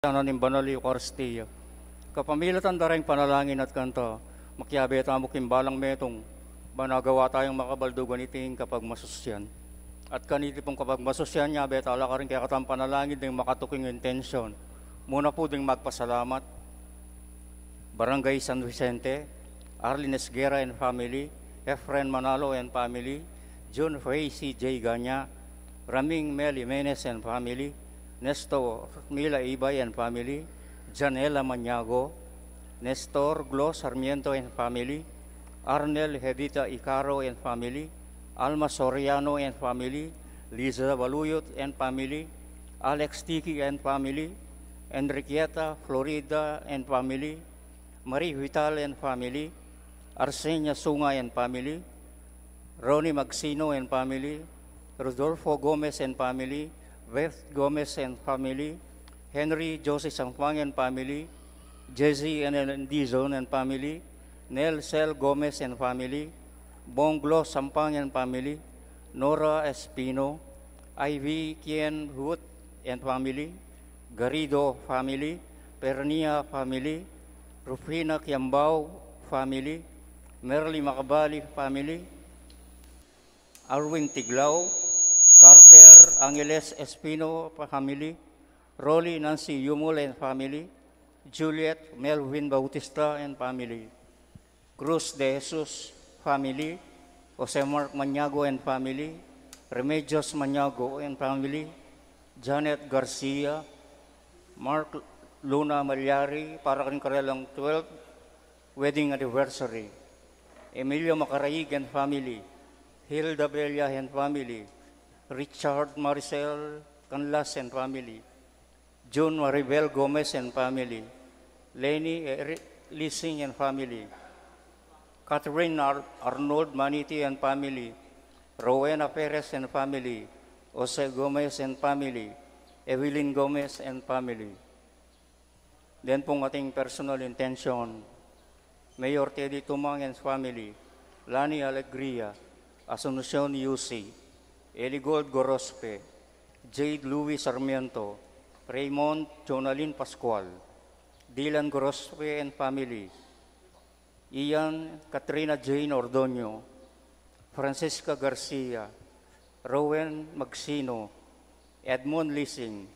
Ni banal Eucharistia. Kapamilatan dareng panalangin at kanto, makyabe tamo kimbalang metong, banagawa tayong makabaldugan iting kapag masusyan. At kaniti pong kapag masusyan niya, betala ka rin kaya katang panalangin ding makatuking intensyon. Muna po ding magpasalamat, Barangay San Vicente, Arlene Esguera and family, Efren Manalo and family, June Faye C.J. Ganya, Raming Mel Jimenez and family, Nestor Mila Ibay and family, Janela Maniago, Nestor Glo Sarmiento and family, Arnel Hedita Icaro and family, Alma Soriano and family, Liza Baluyot and family, Alex Tiki and family, Enriqueta Florida and family, Marie Vital and family, Arsenia Sunga and family, Ronnie Magsino and family, Rodolfo Gomez and family, Beth Gomez and family, Henry Joseph Sampang and family, Jesse and Dizon and family, Nel Sel Gomez and family, Bonglo Sampang and family, Nora Espino, Ivy Kien Hood and family, Garrido family, Pernia family, Rufina Kiambao family, Merly Macabali family, Arwin Tiglao, Carter Angeles Espino family, Rolly Nancy Yumul and family, Juliet Melvin Bautista and family, Cruz de Jesus family, Jose Mark Maniago and family, Remedios Maniago and family, Janet Garcia, Mark Luna Malyari, para rin karelang 12th wedding anniversary, Emilio Macaraig and family, Hilda Bella and family, Richard Maricel Canlas and family, June Maribel Gomez and family, Lenny Lising and family, Catherine Arnold Maniti and family, Rowena Perez and family, Jose Gomez and family, Evelyn Gomez and family. Then pong ating personal intention, Mayor Teddy Tumang and family, Lani Alegria, Asuncion UC, Eligold Gorospe, Jade Louis Sarmiento, Raymond Jonalyn Pascual, Dylan Gorospe and family, Ian Katrina Jane Ordonio, Francisca Garcia, Rowan Magsino, Edmond Lising,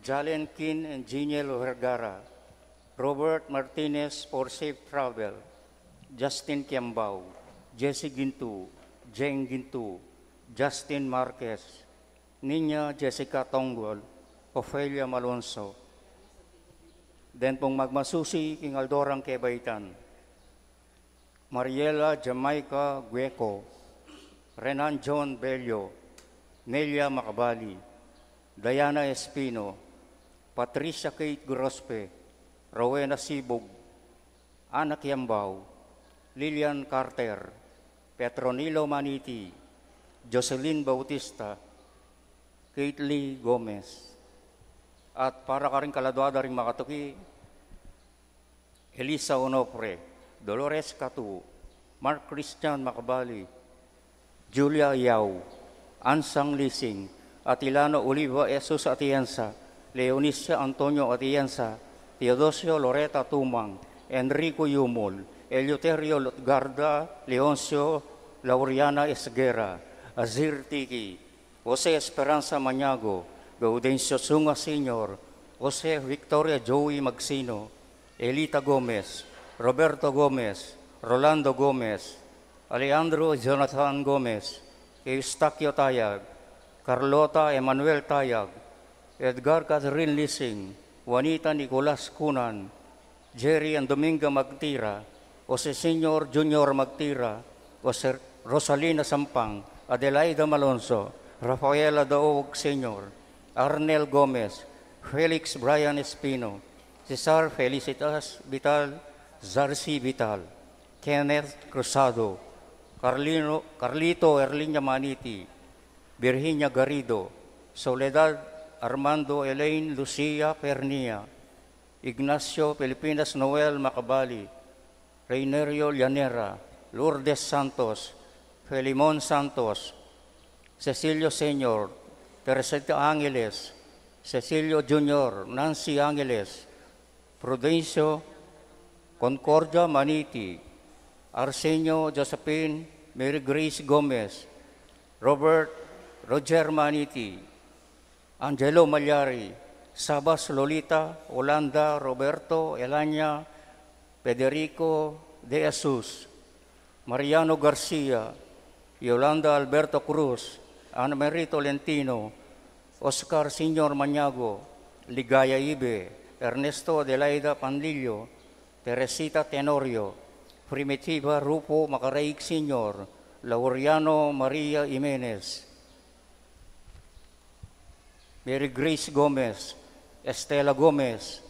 Jalen Kin and Geniel Vergara, Robert Martinez for safe travel, Justin Kiambao, Jesse Gintu, Jeng Gintu, Justin Marquez, Nina Jessica Tonggol, Ophelia Malonzo. Then pong magmasusi king Aldorang Kebaitan, Mariela Jamaica Gueco, Renan John Bello, Nelia Macabali, Diana Espino, Patricia Kate Grospe, Rowena Sibog, Ana Kiambao, Lilian Carter, Petronilo Maniti, Jocelyn Bautista, Kate Lee Gomez. At para ka rin kaladwada rin makatuki, Elisa Onofre, Dolores Catu, Mark Christian Macabali, Julia Yao, Ansang Lising, Atilano Oliva Jesus Atienza, Leonicia Antonio Atienza, Teodosio Loreta Tumang, Enrico Yumol, Eleuterio Lutgarda, Leoncio Lauriana Esguera, Azir Tiki, Jose Esperanza Maniago, Gaudencio Sunga Sr., Jose Victoria Joey Magsino, Elita Gomez, Roberto Gomez, Rolando Gomez, Alejandro Jonathan Gomez, Eustaquio Tayag, Carlota Emmanuel Tayag, Edgar Catherine Lising, Juanita Nicolas Cunan, Jerry and Dominga Magtira, Jose Senior Junior Magtira, Jose Rosalina Sampang, Adelaida Malonzo, Rafaela Daog Sr., Arnel Gomez, Felix Brian Espino, Cesar Felicitas Vital, Zarcy Vital, Kenneth Cruzado, Carlito Erlinia Maniti, Virginia Garrido, Soledad Armando Elaine Lucia Pernia, Ignacio Pilipinas Noel Macabali, Reinerio Llanera, Lourdes Santos, Felimon Santos, Cecilio Senior, Teresita Angeles, Cecilio Jr., Nancy Angeles, Prudencio Concordia Maniti, Arsenio Josephine Mary Grace Gomez, Robert Roger Maniti, Angelo Malyari, Sabas Lolita, Olanda Roberto, Elania, Federico De Jesus, Mariano Garcia, Yolanda Alberto Cruz, Ana Marie Tolentino, Oscar Senior Maniago, Ligaya Ibe, Ernesto Adelaida Panlillo, Teresita Tenorio, Primitiva Rupo Macaraig Senior, Laureano Maria Jimenez, Mary Grace Gomez, Estela Gomez,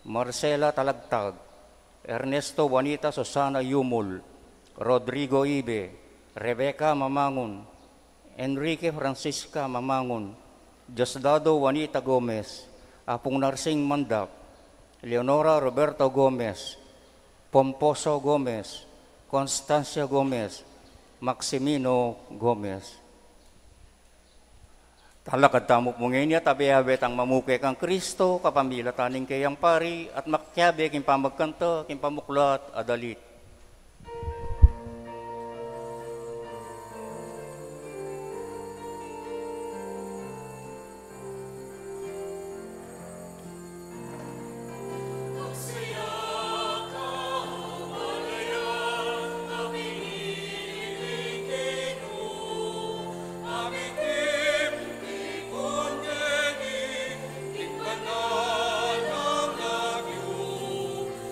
Marcela Talagtag, Ernesto Juanita Susana Yumul, Rodrigo Ibe, Rebecca Mamangon, Enrique Francisca Mamangon, Diosdado Juanita Gomez, Apong Narsing Mandak, Leonora Roberto Gomez, Pomposo Gomez, Constancia Gomez, Maximino Gomez. Talakad tamok mong inya, tabi-abet ang mamukay kang Kristo, kapamila taning kayang pari, at makyabe king pamagkanta, king pamuklat, adalit.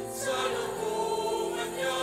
Salubungan niya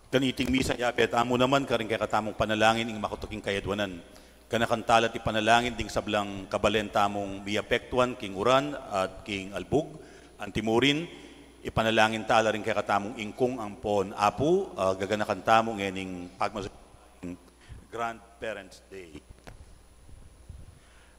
Kaniting misa yapet amo naman karing kay katamong panalangin ing makutuking kayadwanan. Kanakantala ti panalangin ding sablang kabalen tamong biapektuan king uran at king albug antimurin ipanalangin tala rin kay katamong ingkong ampon apu gaganakan tamong ening pagmas Grandparents Day.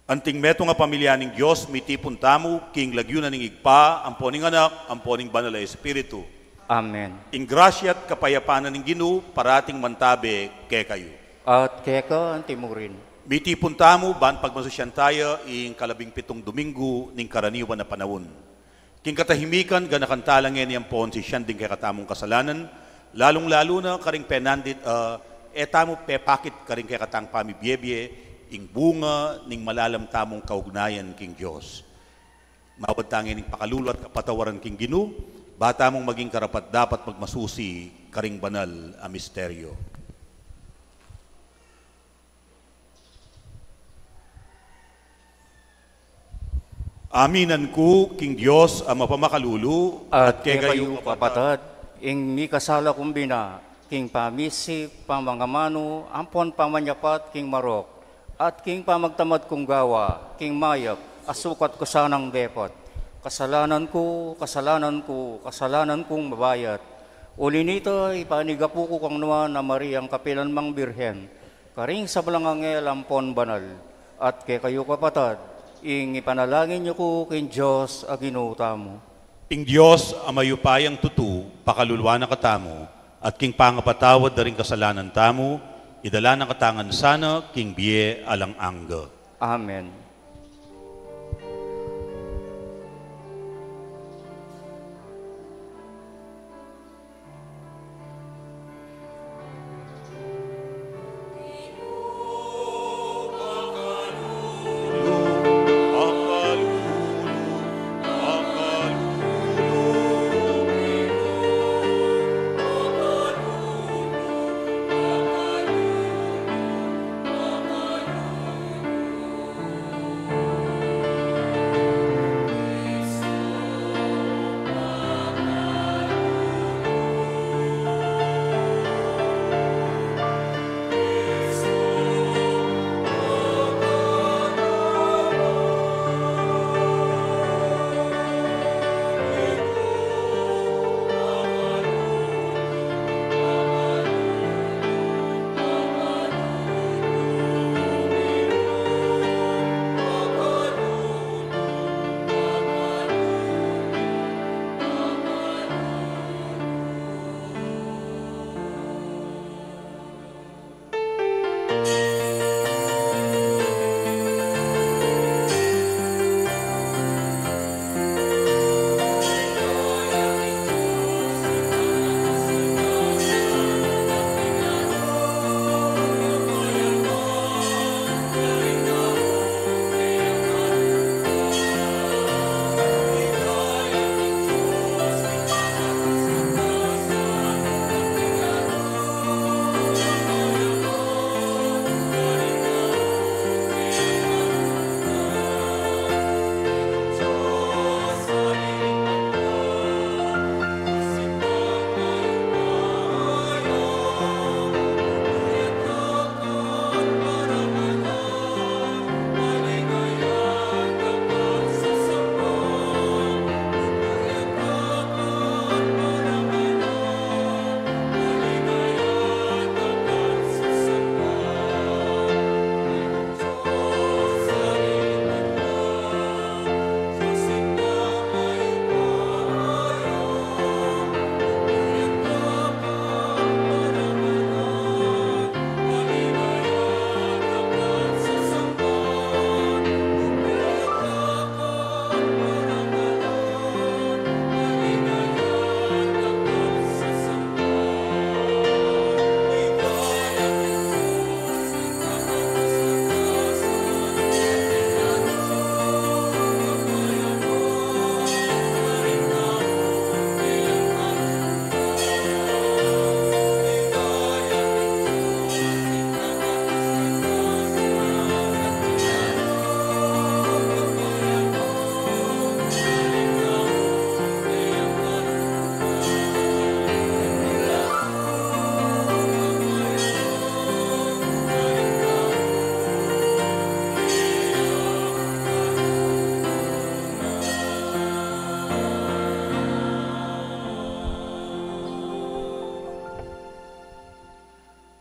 Anting meto nga pamilya ning Dios mitipon tamo king lagyunan ning igpa amponing anak amponing banal a espiritu. Amen. Ing grasya at kapayapaan ng Ginoo parating mantabe kay kayo. At keka ang timurin. Mitipon tamo ban pagmasusyan tayo ing 17 Domingo ning karaniwan na panahon. King katahimikan ganakan talang ngeni ang pon si siyang ding kay katamong kasalanan, lalong-lalo na karing penandit etamo pepakit karing kay katang pamibiyebye ing bunga ning malalam tamong kaugnayan king Dios. Mawad tangin ning pakalulu at kapatawaran king Ginoo, bata mong maging karapat dapat magmasusi karing banal a misteryo. Aminan ko, King Diyos, ang mapamakalulu, At kay kayo kapatad, ing mi kasala kumbina, king pamisip, pamangamano, ampon pamanyapat, king marok, at king pamagtamad kong gawa, king mayap, asukat ko sanang depot. Kasalanan ko, kasalanan ko, kasalanan kong mabayat. Uli nito, ipanigapu ko kang naman na Mariang kapilan mang birhen, karing sa balangangel ampon banal, at kay kayo kapatad, ing ipanalangin niyo ko king Diyos aginuta mo. Ing Diyos, ang mayupayang tutu, pakaluluwa na katamo, at king pangapatawad na rin kasalanan tamo, idala na katangan sana, king biye alang angga. Amen.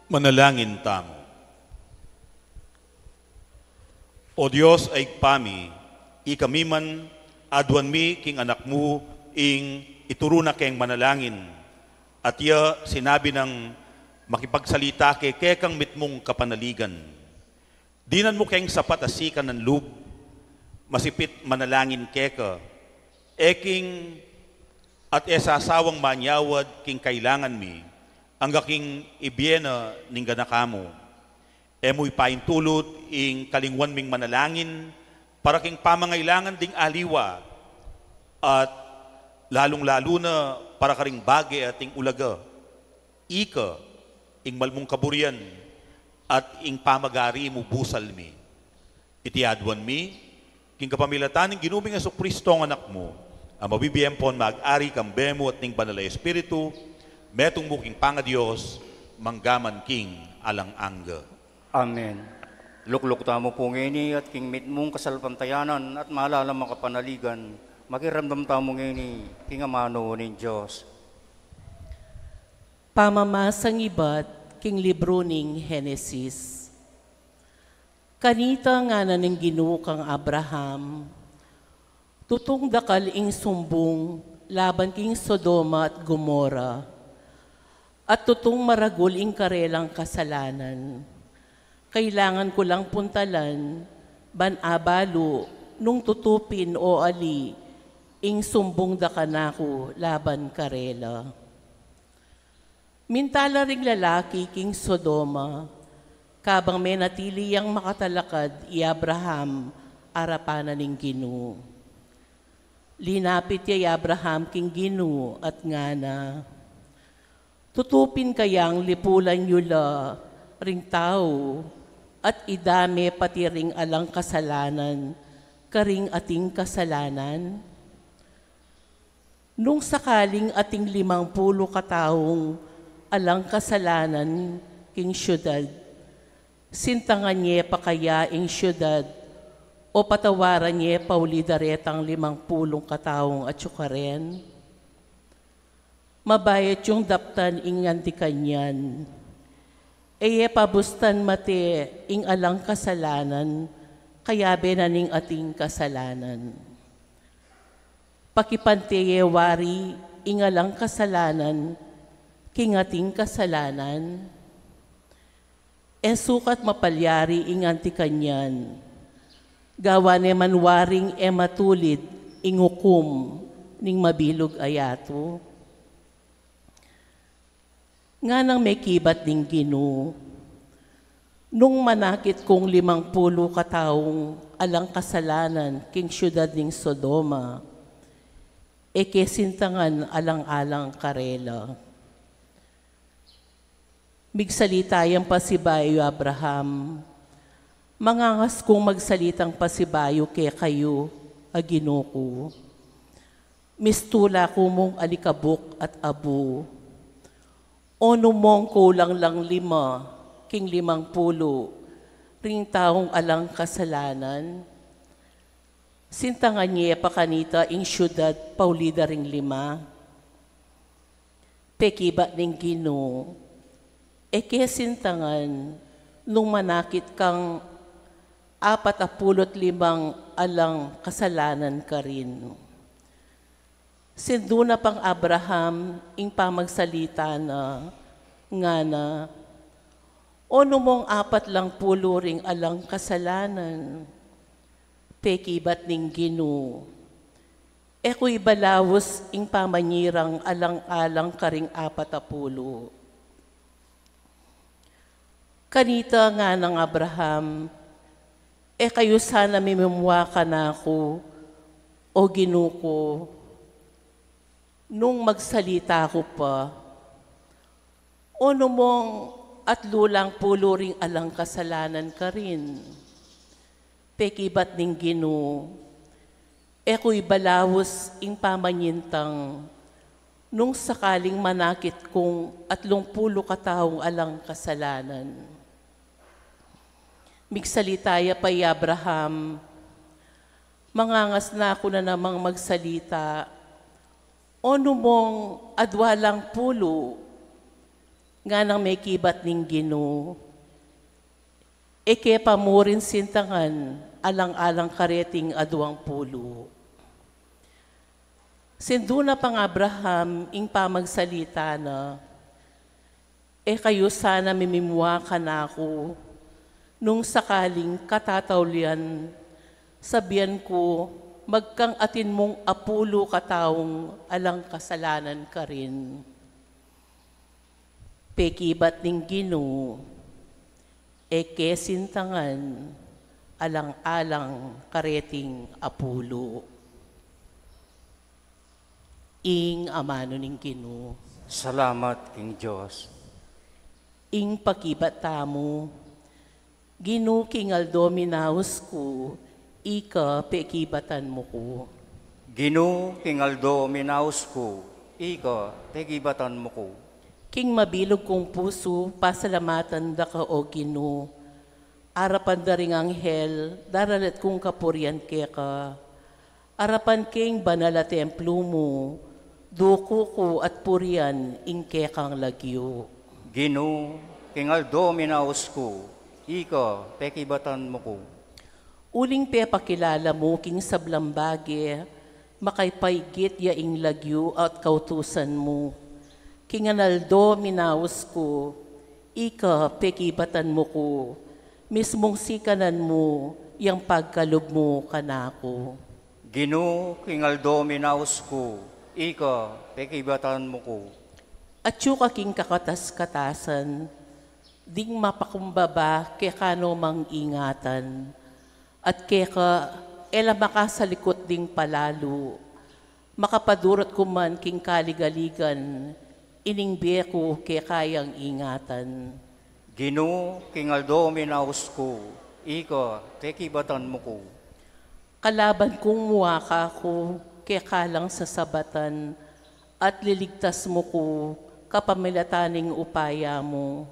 Manalangin tamo. O Diyos ay pami, ikami man adwan mi king anak mo ing ituruna keng manalangin. At iya sinabi ng makipagsalita kekang mitmong kapanaligan. Dinan mo keng sapat asikan ng lub, masipit manalangin keka, eking at esasawang manyawad king kailangan mi, ang aking ibyena ning ganakamo. Emo'y paintulot ing kalingwan ming manalangin para king pamangailangan ding aliwa at lalong-lalo na para karing bagay ating ulaga. Ika, ing malmong kaburian at ing pamagari mo busal mi. Itiadwan mi, king kapamilatan ng ginubing Jesucristo ang anak mo, ang mabibiyempon mag-ari kang bemo at ning banal na Espiritu, metong muking panga-Diyos, manggaman king alang-angga. Amen. Lukluk tamo po ngini at king mit mong kasalpantayanan at maalala makapanaligan, makiramdam tamo ngini, king amano ning Diyos. Pamamasang ibat, king libro ning Henesis. Kanita nga na ning Ginoo kang Abraham, tutong dakal ing sumbong laban king Sodoma at Gomora, at tutong maragul ing karelang kasalanan. Kailangan ko lang puntalan, ban abalo, nung tutupin o ali, ing sumbong dakanako laban karela. Mintala ring lalaki king Sodoma, kabang may natiliyang makatalakad i Abraham, arapanan ning Ginoo. Linapit ya Abraham king Ginoo at ngana, tutupin kayang lipulan yula ring tao, at idame pati ring alang kasalanan, karing ating kasalanan. Nung sakaling ating 50 kataong alang kasalanan king syudad, sintangan niya pa kaya ing syudad, o patawaran niya paulidaretang 50 kataong at syukaren. Mabayat yung daptan ing antikanyan, eye pabustan mate ing alang kasalanan, kaya benaning ating kasalanan. Pakipanteye wari ing alang kasalanan, king ating kasalanan. Sukat mapalyari ing antikanyan, gawa ne manwaring matulid ing hukom ning mabilog ayato. Nga nang may kibat ning Ginoo, nung manakit kong 50 kataong alang kasalanan king syudad ning Sodoma, kesintangan alang-alang karela. Migsalitayang pasibayo Abraham, mangangas kong magsalitang pasibayo kay kayo, Ginoo ko. Mistula ko mong alikabok at abo, ono mong kulang lang 5, king 50, ring taong alang kasalanan. Sintangan niya pa kanita ing syudad paulida ring 5. Pekiba ning Ginoo, kesintangan nung manakit kang 45 alang kasalanan ka rin. Sinduna pang Abraham ing pamagsalita na, nga na, ono mong 40 ring alang kasalanan, pekibat ning Ginoo. Eko'y balawos ing pamanyirang alang-alang karing 40. Kanita nga ng Abraham, kayo sana mimumwa ka na ako, o Ginoo ko, nung magsalita ko pa, ono mong at lulang pulo ring alang kasalanan ka rin. Pekibat ning Ginoo, eko'y balawos ing pamanyintang, nung sakaling manakit kong 30 kataong alang kasalanan. Migsalitaya pa Abraham, mangangas na ako na namang magsalita, ono mong adwalang pulo, nga nang may kibat ning Ginoo. Eke pamurin sintangan, alang-alang kareting aduang pulo. Sinduna pang Abraham, ing pamagsalita na, kayo sana mimimwa ka na ako, nung sakaling katataulian, sabihan ko, magkang atin mong apulo kataong alang kasalanan ka rin. Pekibat ning Ginoo, kesintangan, alang-alang kareting apulo. Ing amano ning Ginoo. Salamat, King Diyos. Ing pakibat tamo, Ginoo kingal dominaus ko, ika pekibatan mo ko. Ginoo, kingaldo minaus ko, ika, tegibatan mo ko. King mabilog kong puso, pasalamatan da ka o Ginoo. Arapan da ring anghel, daralat kong kapuryan keka. Arapan king banala templo mo, duko ko at puryan ing kekang lagyo. Ginoo, kingaldo minaus ko, ika, tekibatan mo ko. Uling pe pakilala mo king sablambage, makaypaigit yaing lagyo at kautusan mo. Kinganaldo minaus ko, ika pekibatan mo ko, mismong sikanan mo, yang pagkalob mo kanako. Ginoo, kingaldo minaus ko, ika, tekibatan mo ko. At yuka king kakatas-katasan, ding mapakumbaba kekano mang ingatan, at keka ela makasalikot ding palalo, makapadurot kuman king kaligaligan, ining beko kekayang ingatan. Ginoo, kingaldo minaus ko, ika, tekibatan mo ko. Kalaban kong muwaka ko, kekalang sa sabatan, at liligtas mo ko, kapamilataning upaya mo.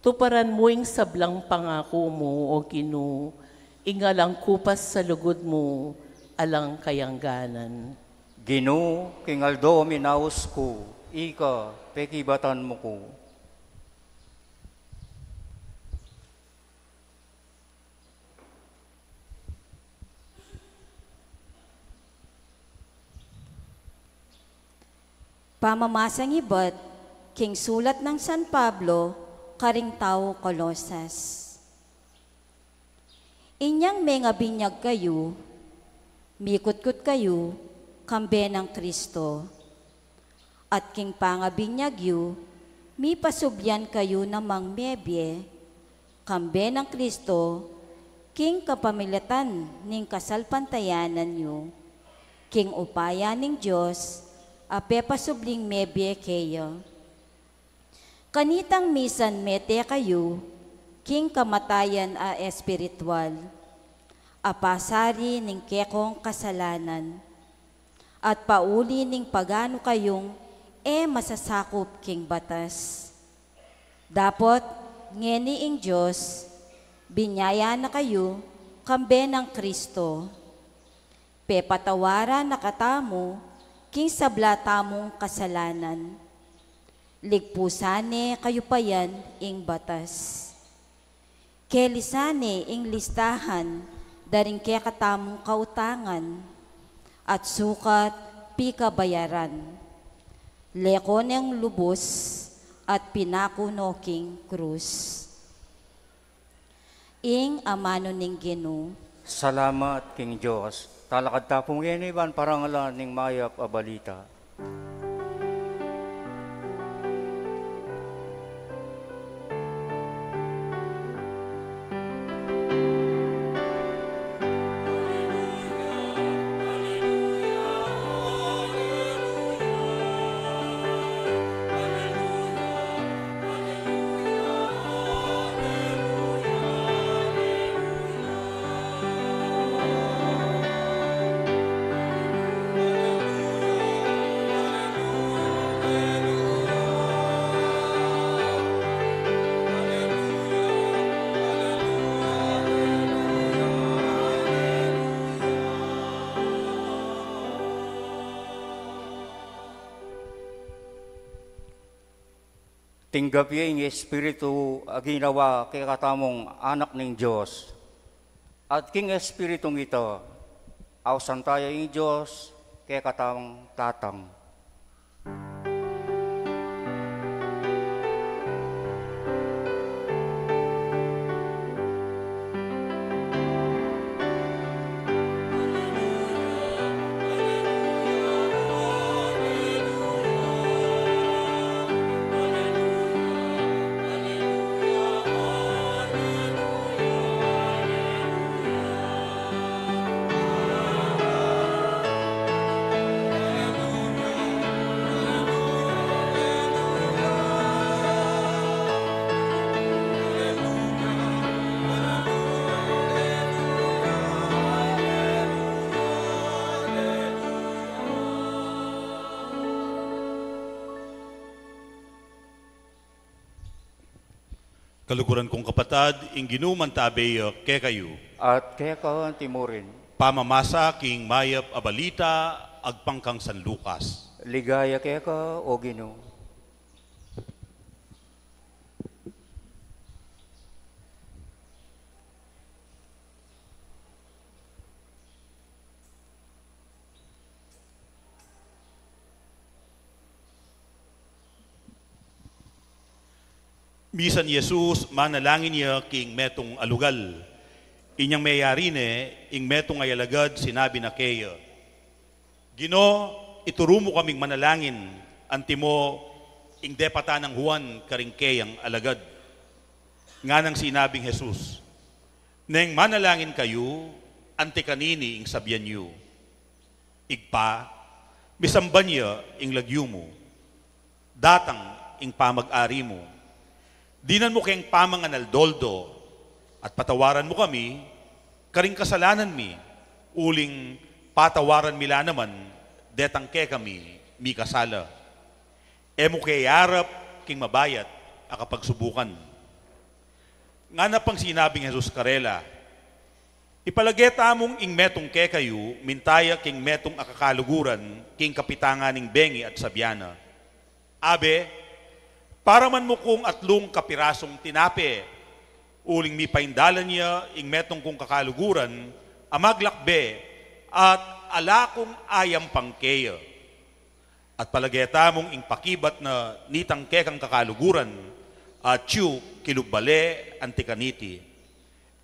Tuparan mo ing sablang pangako mo, o Ginoo, ingalang kupas sa lugod mo, alang kayangganan. Ginoo, kingaldo minaus ko, ika, pekibatan mo ko. Pamamasang ibat, king sulat ng San Pablo, karing tao Kolosas. Inyang mga binyag kayo, mikot-kot kayo, kambe ng Kristo. At king pangabinyag yu, mi pasubyan kayo namang mebye, kambe ng Kristo, king kapamilatan ning kasalpantayanan yu, king upaya ning Diyos, ape pasubling mebye kayo. Kanitang misan mete kayo, king kamatayan a espiritual, apasari ning kekong kasalanan, at pauli ning pagano kayong masasakop king batas. Dapot ngeni ing Diyos, binyaya na kayo, kambe ng Kristo, pepatawara na katamo, king sabla tamong kasalanan. Ligpusane kayo pa yan ing batas. Kelisane ing listahan, daring kaya katamong kautangan, at sukat pikabayaran. Leko ng lubos at pinakunoking krus. Ing amano ning Ginoo. Salamat, King Diyos. Talakad tapong yan iban parangalan ning mayap a balita. Tinggapi ang Espiritu ginawa kay katamong anak ng Diyos. At king Espiritong ito, awsan tayo ng Diyos kay katamong tatang. Kaluguran kong kapatad, ing ginuman tabeyo ke kayo. At kaya ka timurin, Pamamasa king mayap abalita agpangkang San Lucas. ligaya kaya ka o Ginoo. Bisan Jesus, manalangin niya king metong alugal. Inyang mayari ne, ing metong ayalagad, sinabi na kaya. Gino, ituro mo kaming manalangin, antimo, ing depata ng Juan, karing kayang alagad. Nga nang sinabing Jesus, neng manalangin kayo, ante kanini ing sabyan niyo. Igpa, misamban niya ing lagyo mo. Datang ing pamag-ari mo. Dinan mo kayang pamangan aldoldo at patawaran mo kami, karing kasalanan mi, uling patawaran mila naman, detang ke kami, mi kasala. Emo kay yarap, king mabayat, akapagsubukan. Nga na pang sinabing Jesus karela, ipalageta mong ing metong ke kayo, mintaya king metong akakaluguran, king kapitanganing bengi at sabyana. Abe, para man mo kong atlong kapirasong tinape, uling mi paindalan niya, ing metong kong kakaluguran, amaglakbe, at alakong ayam pangkeya. At palageta mong ing pakibat na nitang kekang kakaluguran, at yu kilubale antikaniti.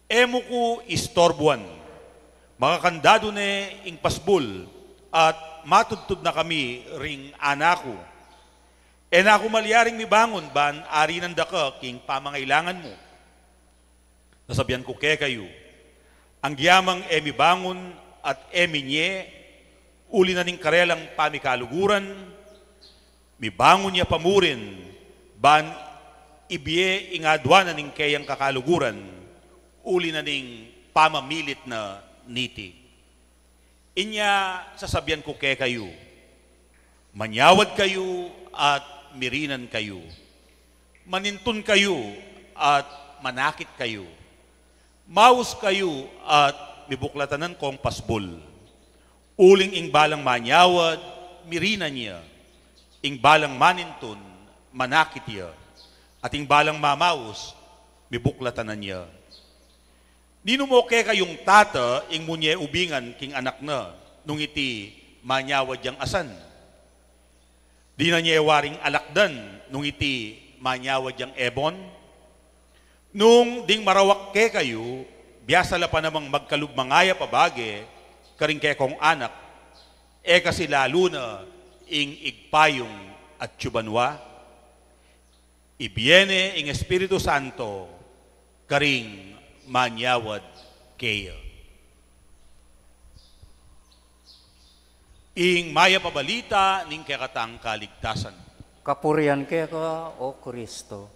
Emo ko istorbuan, mga kandado ne ing pasbul, at matudtud na kami ring anako. E na ako malyaring mibangon, ban ari ng daka king pamangailangan mo. Nasabyan ko ke kayo, ang giyamang emi bangon at emi nye, uli na ning karelang pamikaluguran, mibangon niya pamurin, ban ibiye ingadwa na ning kayang kakaluguran, uli na ning pamamilit na niti. Inya sasabyan ko ke kayo, manyawad kayo at mirinan kayo. Manintun kayo at manakit kayo. Maus kayo at mibuklatanan kong pasbol. Uling ing balang manyawad, mirinan niya. Ing balang manintun, manakit niya. At ing balang mamaus, mibuklatanan niya. Nino mo ke kayong tata, ing munye ubingan king anak na, nung iti manyawad yang asan. Di na niya waring alakdan nung iti manyawad yang ebon. Nung ding marawak ke kayo, biyasa la pa namang magkalugmangaya pabage, karing ke kong anak, e kasi lalo na ing igpayong at tsubanwa. Ibiene ing Espiritu Santo, karing manyawad keya. Ing maya pabalita ning kekatang kaligtasan. Kapurian kaya ka o Kristo.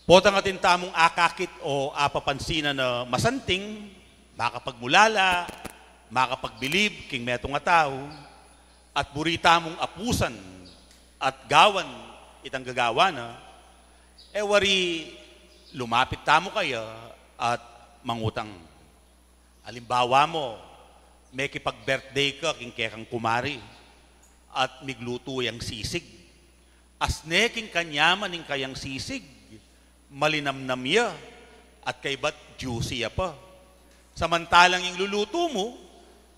Potang atin tamong akakit o apapansinan na masanting, makapagmulala, makapagbilib, king metong atao, at burita mong apusan at gawan itang gagawa na, wari lumapit tamo kaya at mangutang. Halimbawa mo, may kipag-birthday ka, king kekang kumari, at migluto yang sisig. Asne king kanyaman ning kayang sisig, malinamnam ya, at kay ba't juicy ya pa. Samantalang yung luluto mo,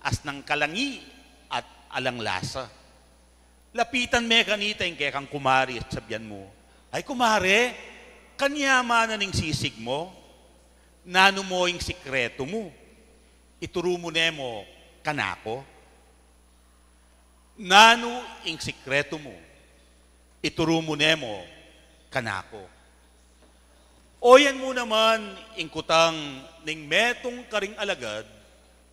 as ng kalangi at alang lasa. Lapitan me kanita yung kekang kumari at sabyan mo, ay kumare, kanyamanan ning sisig mo, nano mo yung sikreto mo, ituro mo nemo kanako. Nano yung sikreto mo, ituro mo nemo kanako. O yan mo naman, ingkutang ning metong karing alagad,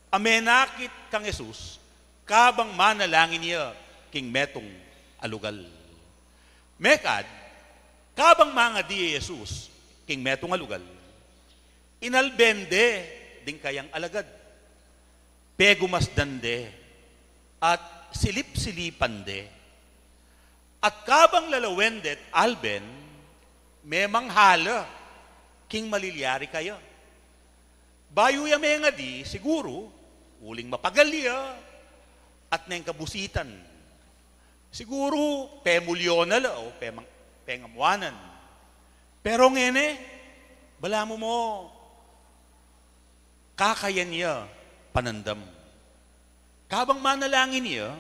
amenakit kang Jesus, kabang manalangin niya, king metong alugal. Mekad, kabang mga di Jesus, king metong alugal, inalbende, ding kayang alagad, pegumas dande, at silip-silipan de, at kabang lalawendet alben, memang hala, king malilyari kayo. Bayo ya nga di, siguro, uling mapagalya, at neng kabusitan. Siguro, pemulyon na o pengamuanan. Pero ngene, bala mo, kakayan niya, panandam. Kabang manalangin niya,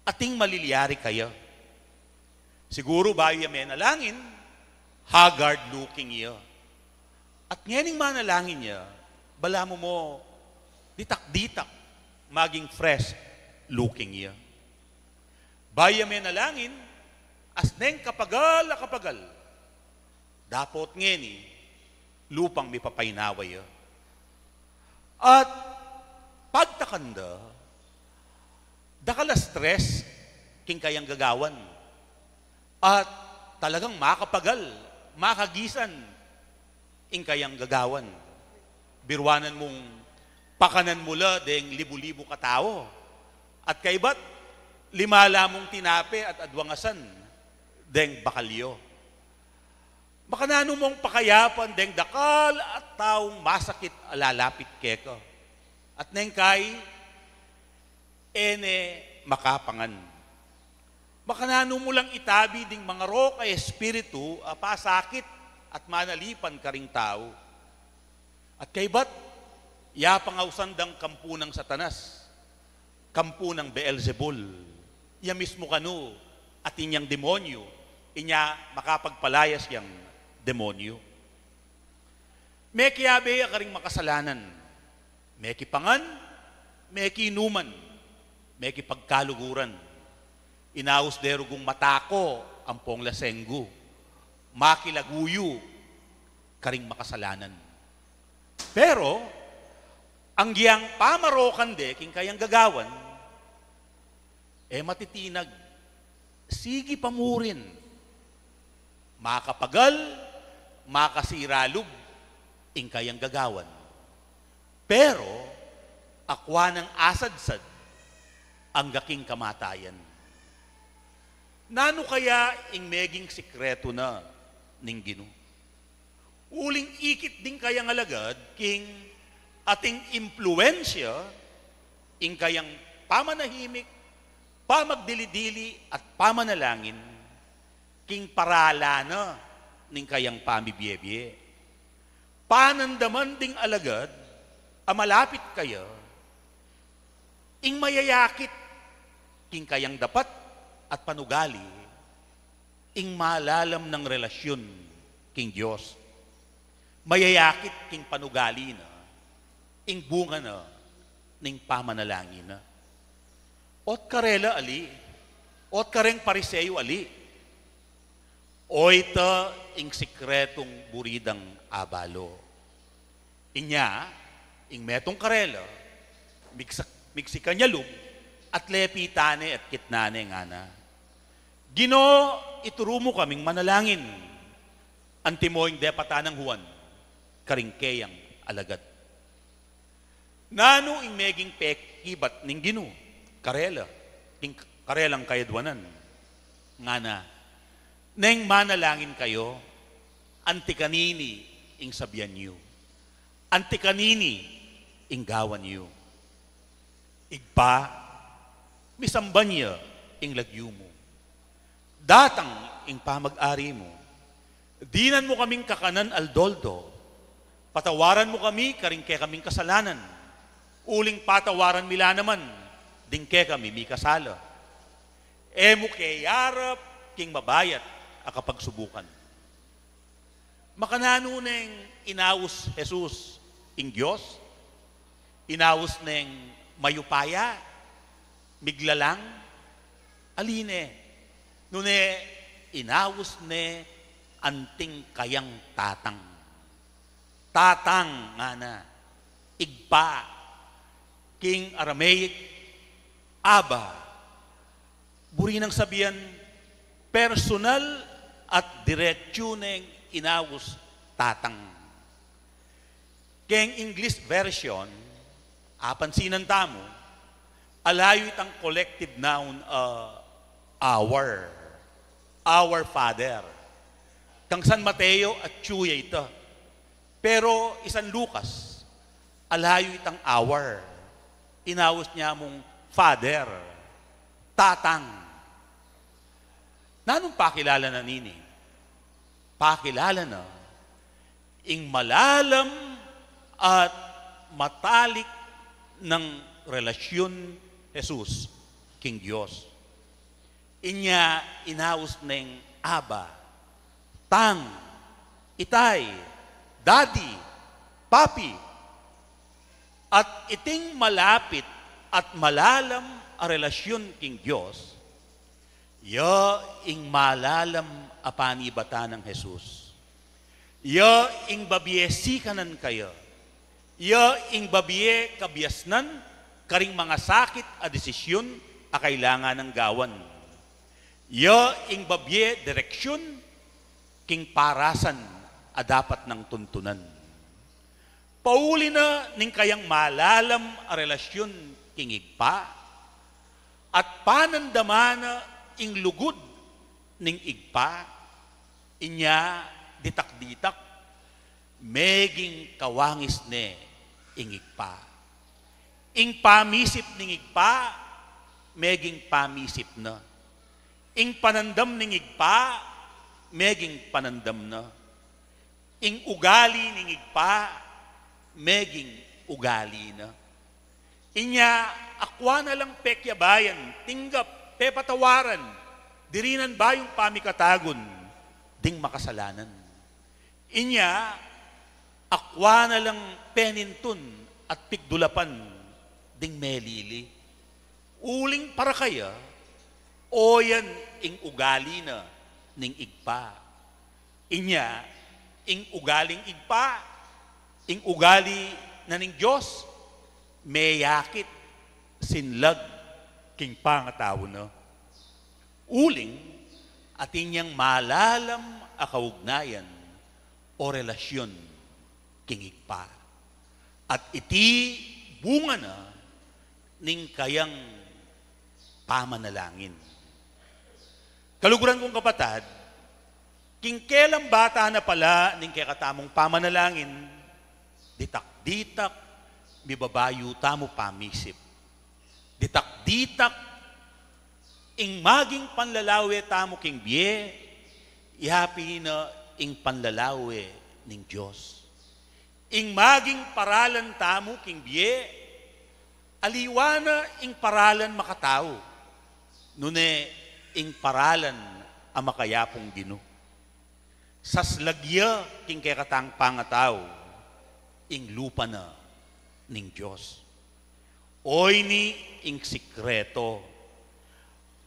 ating malilyari kayo. Siguro, bayo ya nalangin, haggard looking niya. At ngayon manalangin niya, bala mo, ditak-ditak, maging fresh looking niya. Baya may nalangin, as neng kapagal na kapagal, dapot ngeni, lupang may papainaway. At pagtakanda, dakala stress, king kayang gagawan. At talagang makapagal, makagisan, ing kayang gagawan. Birwanan mong pakanan mula deng libu-libu katao. At kaybat, limala mong tinape at adwangasan deng bakalyo. Makanano mong pakayapan deng dakal at taong masakit alalapit keka. At neng kay, ene makapangan. Makanano mo lang itabi ding mga roka espiritu, pasakit at manalipan ka ring tao. At kay ba't, yapangawsan dang kampu ng Satanas, kampu ng Beelzebul, iya mismo kanu, at inyang demonyo, inya makapagpalayas yang demonyo. May kiyabe ka ring makasalanan, may kipangan, may kinuman, may kipagkaluguran, inaus derugong matako ang pong lasenggu, makilaguyo, karing makasalanan. Pero, ang giyang pamarokan de, king kayang gagawan, matitinag, sige pamurin, makapagal, makasiralog, ing kayang gagawan. Pero, akwa ng asadsad, ang gaking kamatayan. Nano kaya ing meging sikreto na ning Ginoo? Uling ikit din kayang alagad king ating impluensya ing kayang pamanahimik, pamagdili-dili at pamanalangin king paralana ning kayang pamibiyebye. Panandaman ding alagad amalapit kaya ing mayayakit king kayang dapat at panugali ing malalam ng relasyon king Diyos. Mayayakit king panugali na, ing bunga na, ning pamanalangin na. Ot karela ali, ot kareng pariseyo ali, o ita ing sikretong buridang abalo. Inya, ing metong karela, miksikanyalub, at lepitane at kitnane nga na. Ginoo, ituro mo kaming manalangin. Antimoing depatanang Juan, karingkeyang alagad. Nano ing meging pekibat ning Ginoo, karela, ing karelang kayadwanan. Nga na, neng manalangin kayo, antikanini ing sabyan niyo. Antikanini ing gawan niyo. Igpa, misamba niya ing lagyo mo. Datang ing pamag-ari mo. Dinan mo kaming kakanan aldoldo. Patawaran mo kami, karingke kaming kasalanan. Uling patawaran mila naman, dingke kami mi kasala. Emo kayarap king mabayat akapagsubukan. Makanano neng inawos Jesus ing Diyos, inawos neng mayupaya, miglalang, aline, nune inawos ne anting kayang tatang. Tatang nga na, igpa, king Aramaic, aba, buri ng sabihan, personal at diretsyo ng inawos tatang. Keng English version, apansinan tamo, alayo itang collective noun our Father. Kang San Mateo at Chuya ito. Pero isan Lucas, alayo itang our. Inawos niya mong Father, tatang. Nanong pakilala na nini? Pakilala na ing malalam at matalik ng relasyon Jesus king Diyos. Inya inawos ng Aba, Tang, Itay, Daddy, Papi. At iting malapit at malalam a relasyon king Diyos, ya ing malalam apanibata ng Jesus. Ya ing babiye sikanan kayo. Ya ing babiye kabiasnan, karing mga sakit a desisyon a kailangan ng gawan. Ya ing babiye direksyon, king parasan a dapat ng tuntunan. Pauli na ning kayang malalam a relasyon king igpa, at panandamana ing lugod ning igpa, inya ditak-ditak, meging kawangis ne ing igpa. Ing pamisip ning igpa, meging pamisip na. Ing panandam ning igpa, meging panandam na. Ing ugali ning igpa, meging ugali na. Inya, akwa na lang pekyabayan, tinggap, pepatawaran, dirinan ba yung pamikatagon, ding makasalanan. Inya, akwa na lang penintun at pigdulapan, ding melili. Uling para kaya, o yan ing ugali na ning igpa. Inya, ing ugaling igpa, ing ugali na ning Diyos, may yakit, sinlag, king pangatawo na. Uling, at inyang malalam a kaugnayan o relasyon king igpa. At iti bunga na ning kayang pamanalangin. Kaluguran kong kapatad, king kelang bata na pala ning kaya katamong pamanalangin, ditak-ditak, mibabayo tamo pamisip. Ditak-ditak, ing maging panlalawe tamo king biye, ihapi na ing panlalawe ning Diyos. Ing maging paralan tamo king biye, aliwana ing paralan makatao. Nune, ing paralan ang makayapong Ginoo. Saslagya king kekatang pangatao, ing lupa na ning Diyos. Oy ni ing sikreto,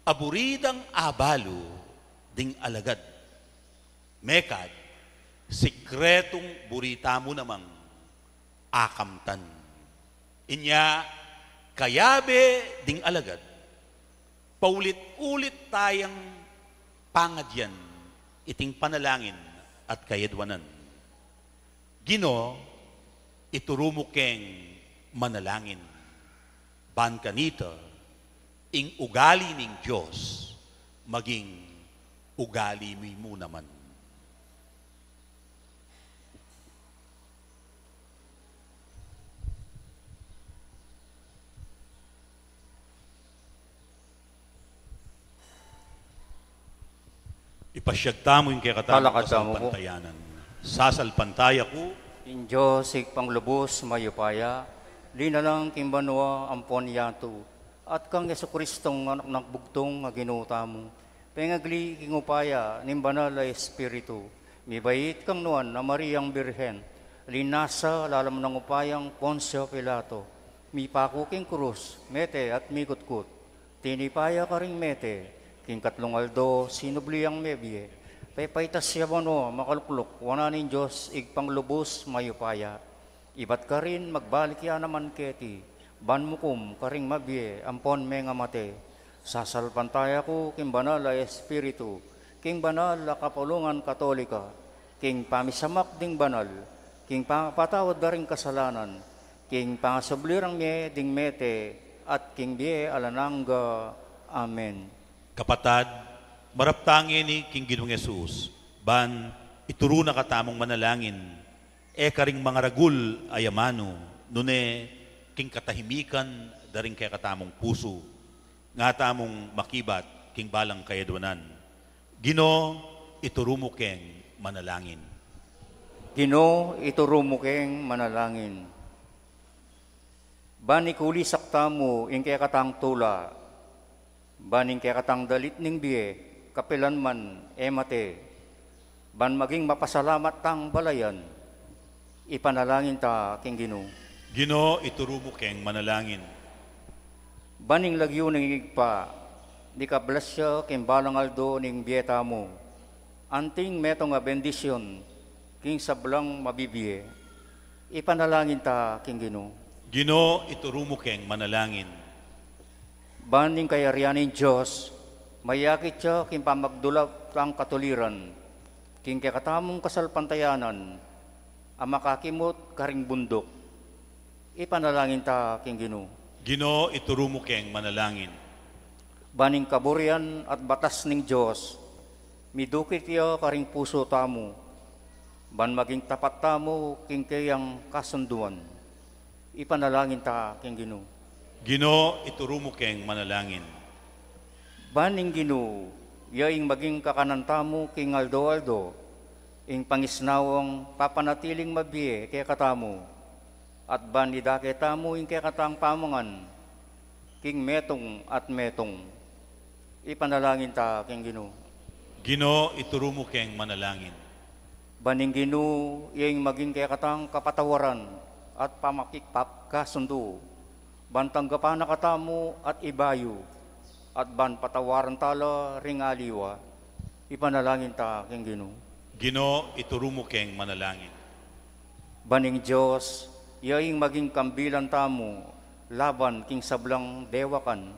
aburidang abalo ding alagad. Mekad, sikretong burita mo namang akamtan. Inya, kayabe ding alagad, paulit-ulit tayang pangadyan, iting panalangin at kayadwanan. Ginoo, iturumo keng manalangin. Ban kanita, ing ugali ning Diyos, maging ugali mo naman. Ipasyagta mo yung kaya katamong Talakad mo po. kasalpantayanan. Sasalpantaya ko, In Diyos, panglubos, mayupaya, di na lang kimbanwa ang ponyato, at kang Yesu Kristong anak ng bugtong nga ginuta mo. Pengagli kingupaya, nimbanal na Espiritu, mibait kang nuan na Mariang Birhen, linasa lalam ng upayang Poncio Pilato, mipakuking krus, mete at mikutkut, tinipaya ka ring mete, king katlong aldo, sinubliyang mebye, paypaytas siya mo makaluklok, wananin Diyos, igpanglubos, mayupaya. Ibat ka rin, magbalik ya naman keti, banmukum, karing mabye, ampon menga mate. Sasalpantaya ko, king banal na Espiritu, king banal na kapulungan katolika, king pamisamak ding banal, king pangapatawad da ring kasalanan, king pangasablirang me ding mete, at king bie alanangga. Amen. kapatad, maraptangin ni King Ginoong Yesus, ban ituro na katamong manalangin, karing mga ragul ayamano, nune king katahimikan daring kaya katamong puso, nga tamong makibat king balang kayadwanan. Gino, ituro mo keng manalangin. Gino, ituro mo keng manalangin. Bani kuli sakta mo, ing kaya katang tula, baning kaya katang dalit ning biye, kapilan man, emate, ban maging mapasalamat tang balayan, ipanalangin ta king Gino. Gino, ituro mo keng manalangin. Baning lagyo ning igpa, di ka blasya king balang aldo ning biyeta mo, anting meto nga bendisyon, king sablang mabibiye, ipanalangin ta king Gino. Gino, ituro mo keng manalangin. Baning kayarianin Diyos, mayakit siya king pamagdulap ang katuliran, king kakatamong kasalpantayanan, ang makakimot karing bundok. Ipanalangin ta king Gino. Gino, ituro mo keng manalangin. Baning kaburian at batas ning Diyos, midukit iya karing puso tamo, ban maging tapat tamo king kayang kasunduan. Ipanalangin ta king Gino. Gino, ituro mo keng manalangin. Baning Gino, yaing maging kakanantamo king aldo-aldo, ing pangisnawang papanatiling mabiye kaya katamo, at banidake tamo ing kaya katang pamangan, king metong at metong. Ipanalangin ta king Gino. Gino, ituro mo keng manalangin. Baning Gino, yaing maging kaya katang kapatawaran at pamakikpap kasundo, bantanggapan na katamo at ibayo, at ban patawaran tala ring aliwa. Ipanalangin ta king Gino. Gino, ituro mo keng manalangin. Baning Diyos, yaing maging kambilan tamo, laban king sablang dewakan.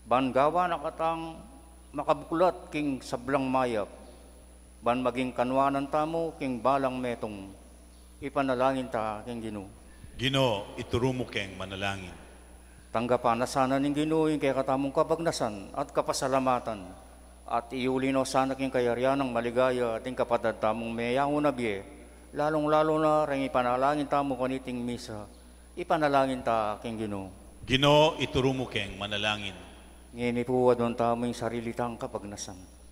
Ban gawa na katang makabuklat king sablang mayap. Ban maging kanwanan tamo king balang metong. Ipanalangin ta king Gino. Gino, ituro mo keng manalangin. Tanggapan na sana ning Gino yung kaya katamong kabagnasan at kapasalamatan. At iulino sana king kayarian ng maligaya at ing kapatad tamong mayang unabiye. Lalong-lalo na ring ipanalangin tamo kaniting misa. Ipanalangin ta king Gino. Gino, ituro mo keng manalangin. Ngini po adon tamo yung sarili tang kapagnasan.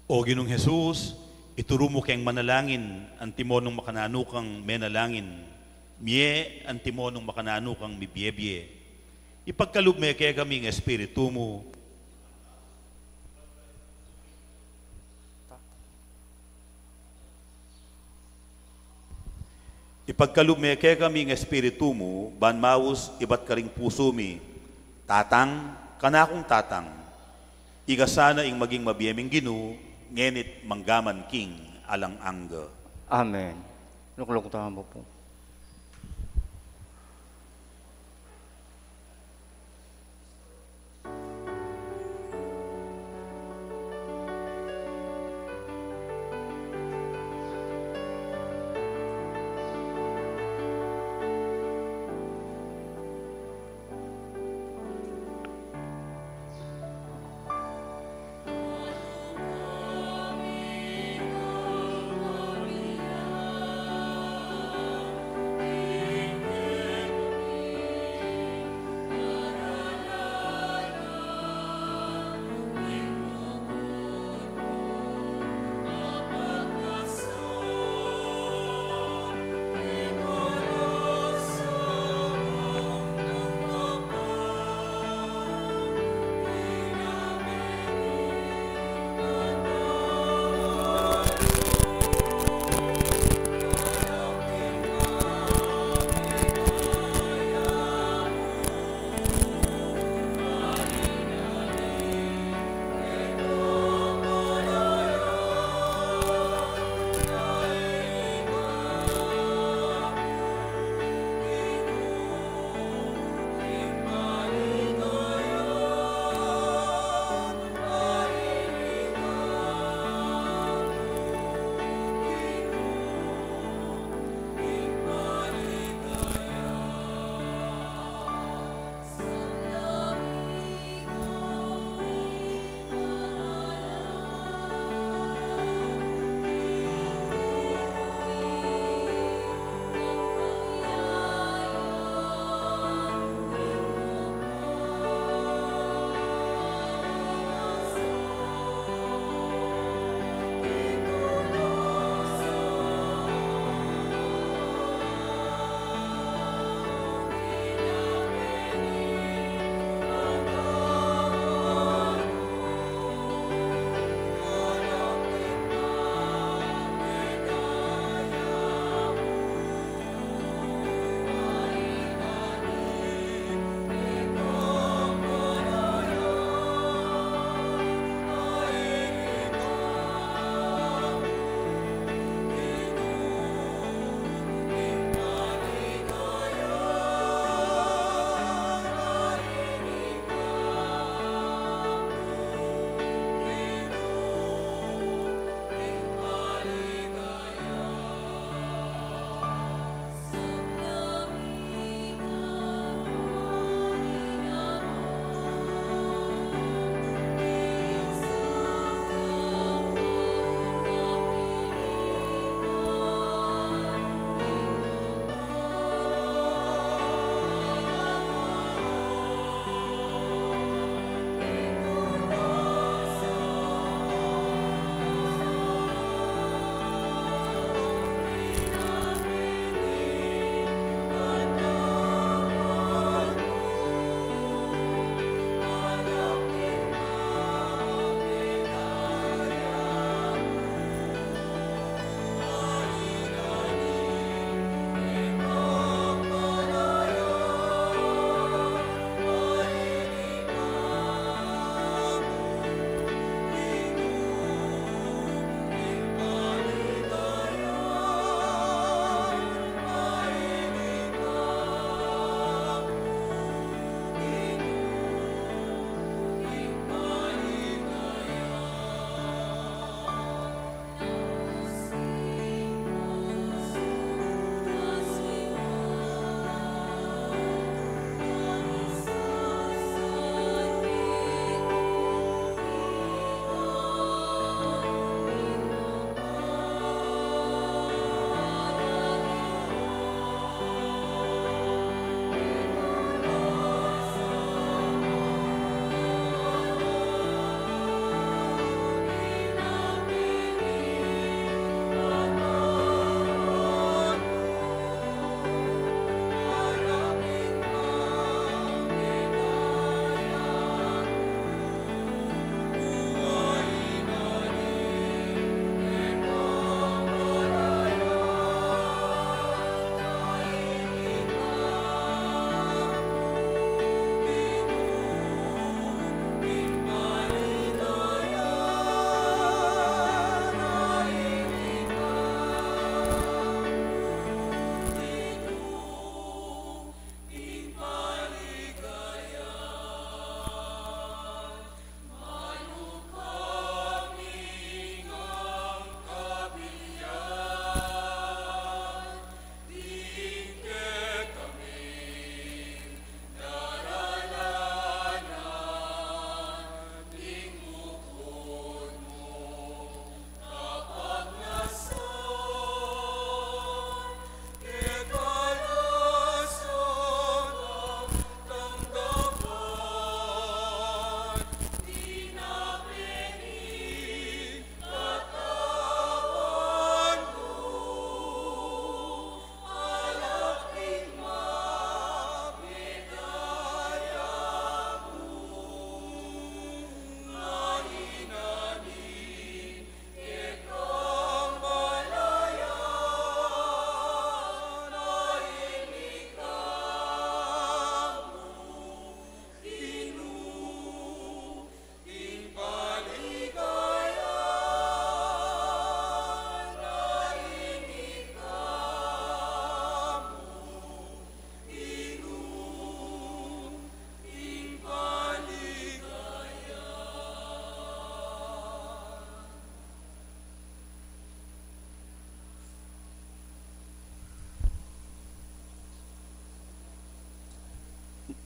O Ginong Jesus, ituro mo keng manalangin, ang timonong makananukang menalangin, miye ang timonong makananukang mibiyebye. Ipagkalub me kaya kaming espiritu mo, ipagkalub me kaya kaming espiritu mo, banmaus ibat karing puso mi, tatang, kanakong tatang, igasana ing maging mabiyeming Gino, ngenit manggaman king alang angga. Amen. Luklok tamo po.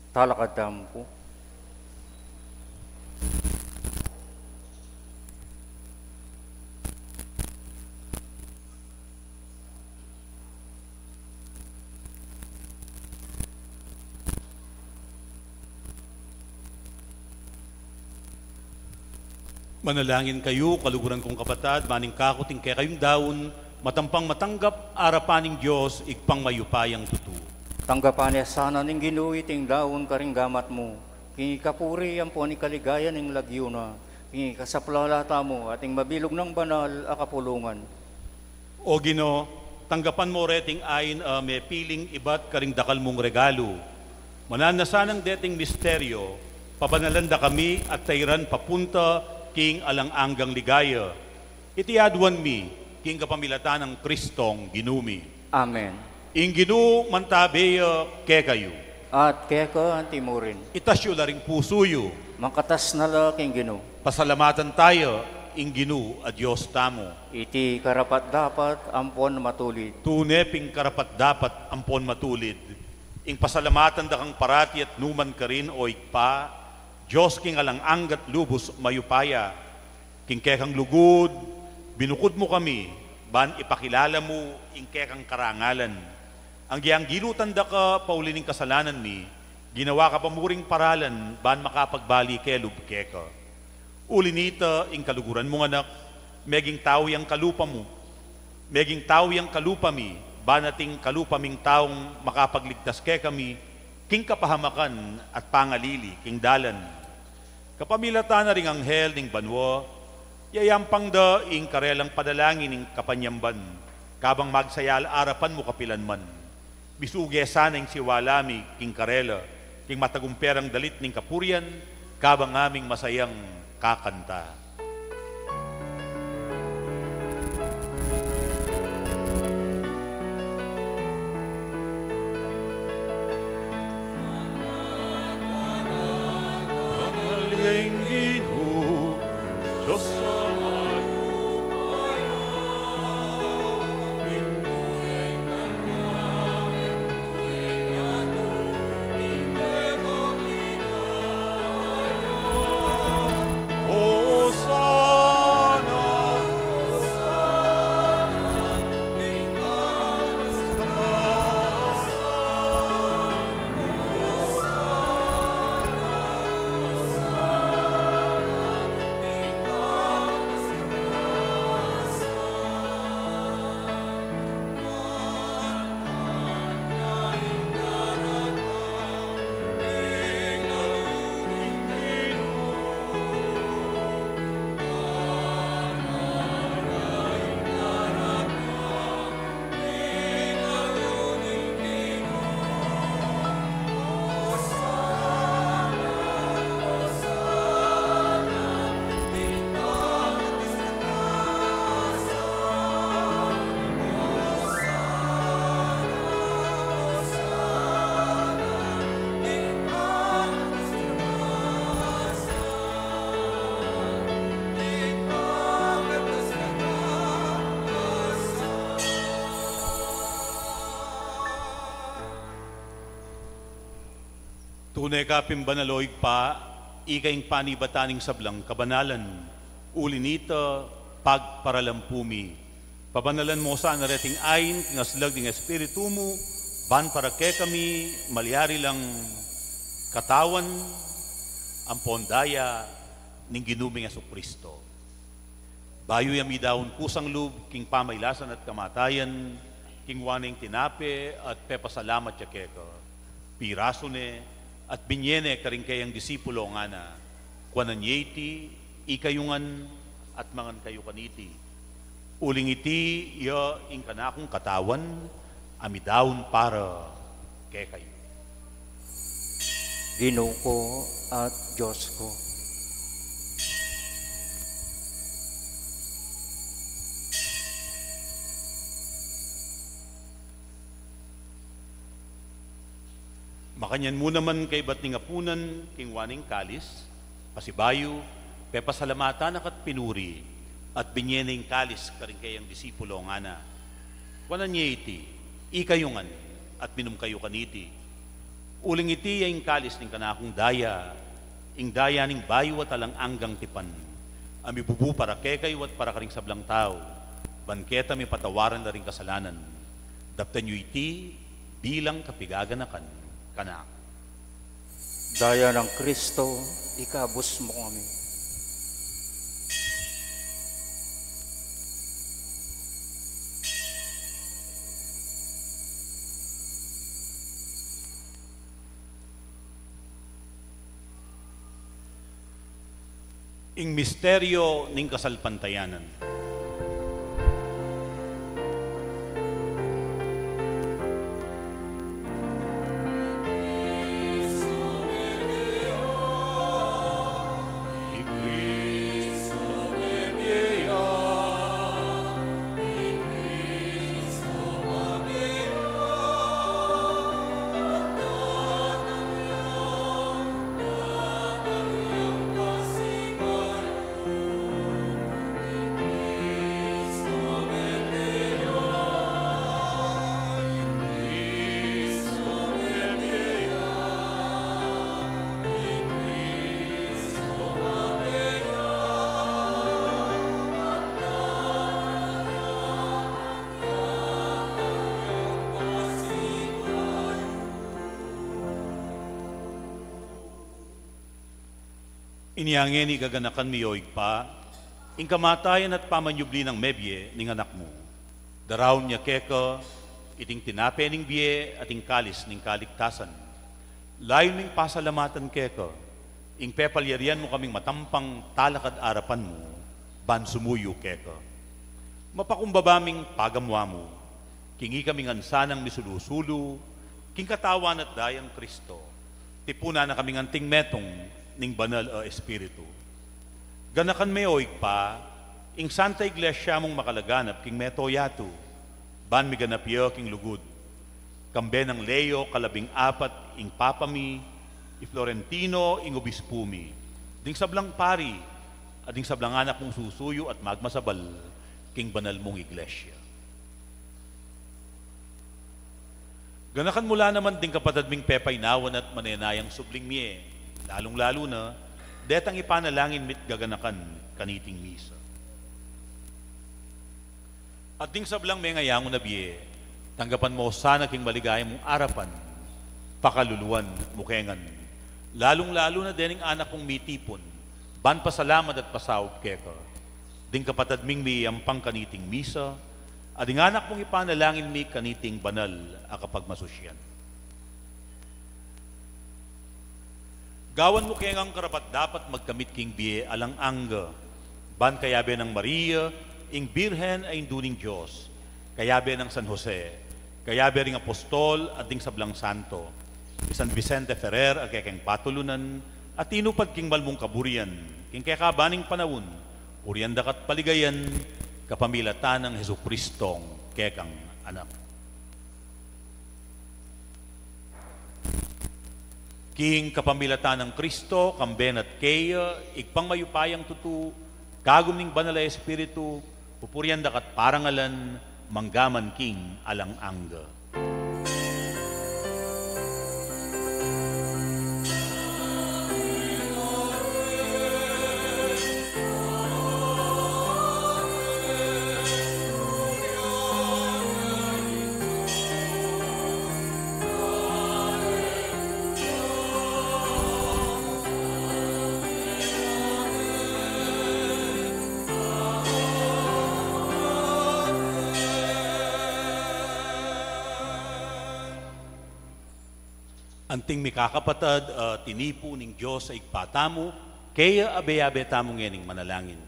talakad dam ko. Manalangin kayo, kaluguran kong kapatad, maning kakuting kaya kayong daon, matampang matanggap, arapaning Diyos, igpang mayupayang tutu. Tanggapan niya sana ning ginuiting daon karing gamat mo. Kingi kapuri ang po ni kaligaya ning lagyo na. Kingi kasaplalata mo ating mabilog ng banal akapulungan. O Gino, tanggapan mo reting ayin may piling ibat karing dakal mong regalo. Mananasanang deting misteryo, pabanalanda kami at tayran papunta king alang-anggang ligaya. Itiadwan mi, king kapamilatan ng Kristong ginumi. Amen. Ing ginu mantabeya ke kayo. At kaya ka ang timurin. Itasyo la ring pusuyo. Mangkatas na laking gino. Pasalamatan tayo, ing ginu a Diyos tamo. Iti karapat dapat ampon matulid. Tuneping karapat dapat ampon matulid. Ing pasalamatan da kang parati at numan ka rin o ikpa, Diyos king alang anggat lubos mayupaya. King kekang lugod, binukod mo kami, ban ipakilala mo ing kekang karangalan. Ang giyang ginutan da ka paulining kasalanan mi, ginawa ka pamuring paralan, ban makapagbali ke lubkeka. Ulinita ing kaluguran mo anak, meging tao yang kalupa mo, meging tao yang kalupa mi, banating kalupa ming taong makapagligtas ke kami, king kapahamakan at pangalili, king dalan. Kapamilata na ring anghel ning banwa, yayampang da ing karelang padalangin ning kapanyamban, kabang magsayal arapan mo kapilan man. Bisuge sana ing siwalami king karela, king matagumperang dalit ning kapuryan, kabang aming masayang kakanta. Tunay ka pimbanaloy pa, ikaing panibataning sablang kabanalan, ulinita pagparalampumi. Pabanalan mo sa nareting ayin, kingaslag ng espiritu mo, ban para ke kami, malyari lang katawan, ang pondaya, ning ginuming Jesucristo. Bayo yami daon kusang lub, king pamaylasan at kamatayan, king waning tinape at pepasalamat ya keka. Piraso ne, at binyene karing kayang disipulo nga na, kwanan yeti, ikayungan, at mangan kayo kaniti. Uling iti, iya ing kanakong katawan, amidaon para kay kayo. Ginoo ko at Diyos ko. Makanyan mo naman kay ba't ning apunan, king waning kalis, pasibayo, pepasalamatan at pinuri, at binyening kalis karing kayang disipulo nga na. Wanan niya iti, ikayungan, at minum kayo kaniti. Uling iti ay kalis ning kanakong daya, ing daya ning bayo at alang anggang tipan. Ami bubu para kekay wat para karing sablang tao, banketa mi patawaran na ring kasalanan. Daptan nyo iti bilang kapigaganakan kanak. Daya ng Kristo, ikabos mo kami. Ing misteryo ning kasalpantayanan. Iniangin ni gaganakan miyoig pa, ing kamatayan at pamanyubli ng mebye ning anak mo. Daraw niya keka, iting tinape ning biye at ing kalis ning kaligtasan. Layon ning pasalamatan keka, ing pepalyarian mo kaming matampang talakad arapan mo, ban sumuyo keka. Mapakumbabaming pagamwa mo, kingi kaming ansanang misulusulu, king katawan at dayang Kristo, tipuna na kaming anting metong, ning banal a espiritu. Ganakan may oig pa, ing Santa Iglesia mong makalaganap king metoyatu, ban mi ganapyo king lugod. Kambe ng Leo kalabing apat ing papami, i Florentino ing obispumi, ding sablang pari, at ding sablang anak mong susuyo at magmasabal, king banal mong Iglesia. Ganakan mula naman ding kapatid ming pepaynawan at manenayang subling miye, lalong-lalo na, detang ipanalangin mit gaganakan kaniting misa. At ding sablang may ngayangon na biye, tanggapan mo sana king maligaya mong arapan, pakaluluan, mukengan. Lalong-lalo na dening anak kong mitipon, ban pasalamat at pasawag keka. Ding kapatid ming may ampang kaniting misa, at ding anak mong ipanalangin mi kaniting banal a kapag masusyan. Gawan mo kaya ang karapat dapat magkamit king biye alang angga. Ban kayabe ng Maria, ing Birhen ay induning Diyos. Kayabe ng San Jose. Kayabe ring Apostol at ding sablang santo. San Vicente Ferrer ang kekeng patulunan at tinupad king malmong kaburian. King kekabaning panawon, purian dakat paligayan, kapamilatan ng Hesu Kristong kekang anak. King kapamilatan ng Kristo, kamben at kaya, igpang mayupayang tutu, kagum ning banal na espiritu, pupurian dakat parangalan, manggaman king alang angga. Anting mikakapatad, tinipo ning Diyos sa igpatamo, kaya abe-abe tamo ngening manalangin.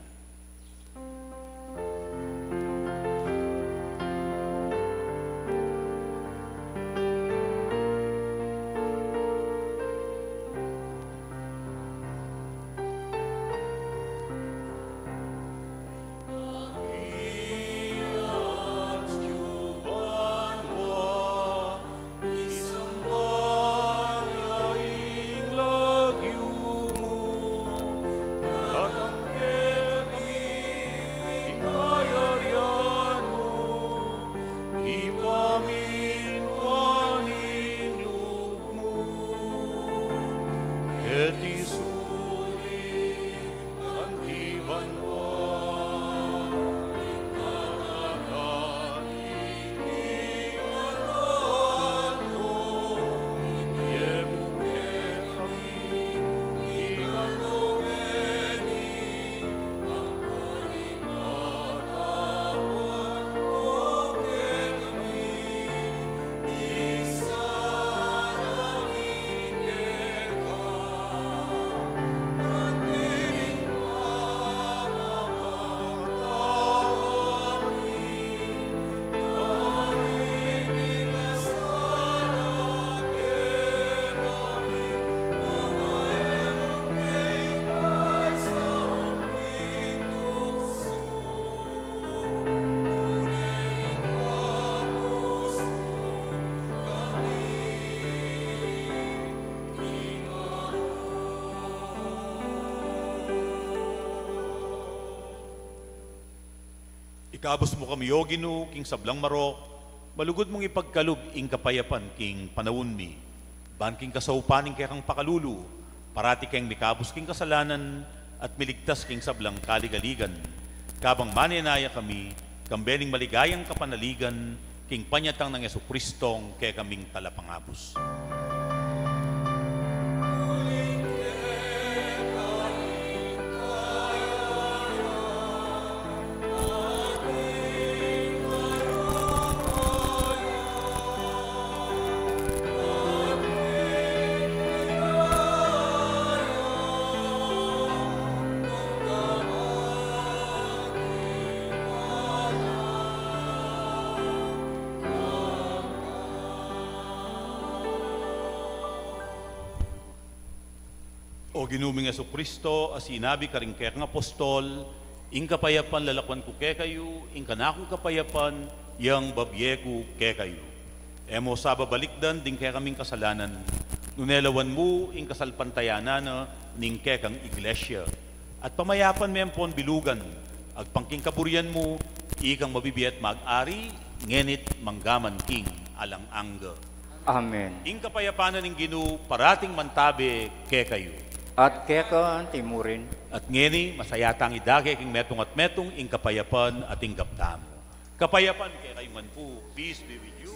Ikabos mo kami, O Ginoo, king sablang marok, malugod mong ipagkalub ing kapayapan king panawon mi. Ban king kasaupaning kay kang pakalulu, parati kayong mikabos king kasalanan at miligtas king sablang kaligaligan. Kabang maninaya kami, kambening maligayang kapanaligan, king panyatang ng Yesu-Kristong kay kaming talapangabos. O ginuming Yesu-Kristo, as sinabi ka rin kaya kang apostol, ing kapayapan lalakwan ko kay kayo, ing kanakong kapayapan, yang babye ko kay kayo. Emo sa babalikdan, din kaya kaming kasalanan, nunelawan mo, ing kasalpantayanan, ning kaya kang iglesia. At pamayapan mo yung pon bilugan, agpangking kaburian mo, ikang mabibiyat mag-ari, ngenit manggaman king alang angga. Amen. Ing kapayapanan ng Ginoo, parating mantabi kay kayo. At kaya ka timurin, At ngeni, masayatang idage king metong at metong ing kapayapan at ing gaptamo. Kapayapan kay kayo man po, peace be with you.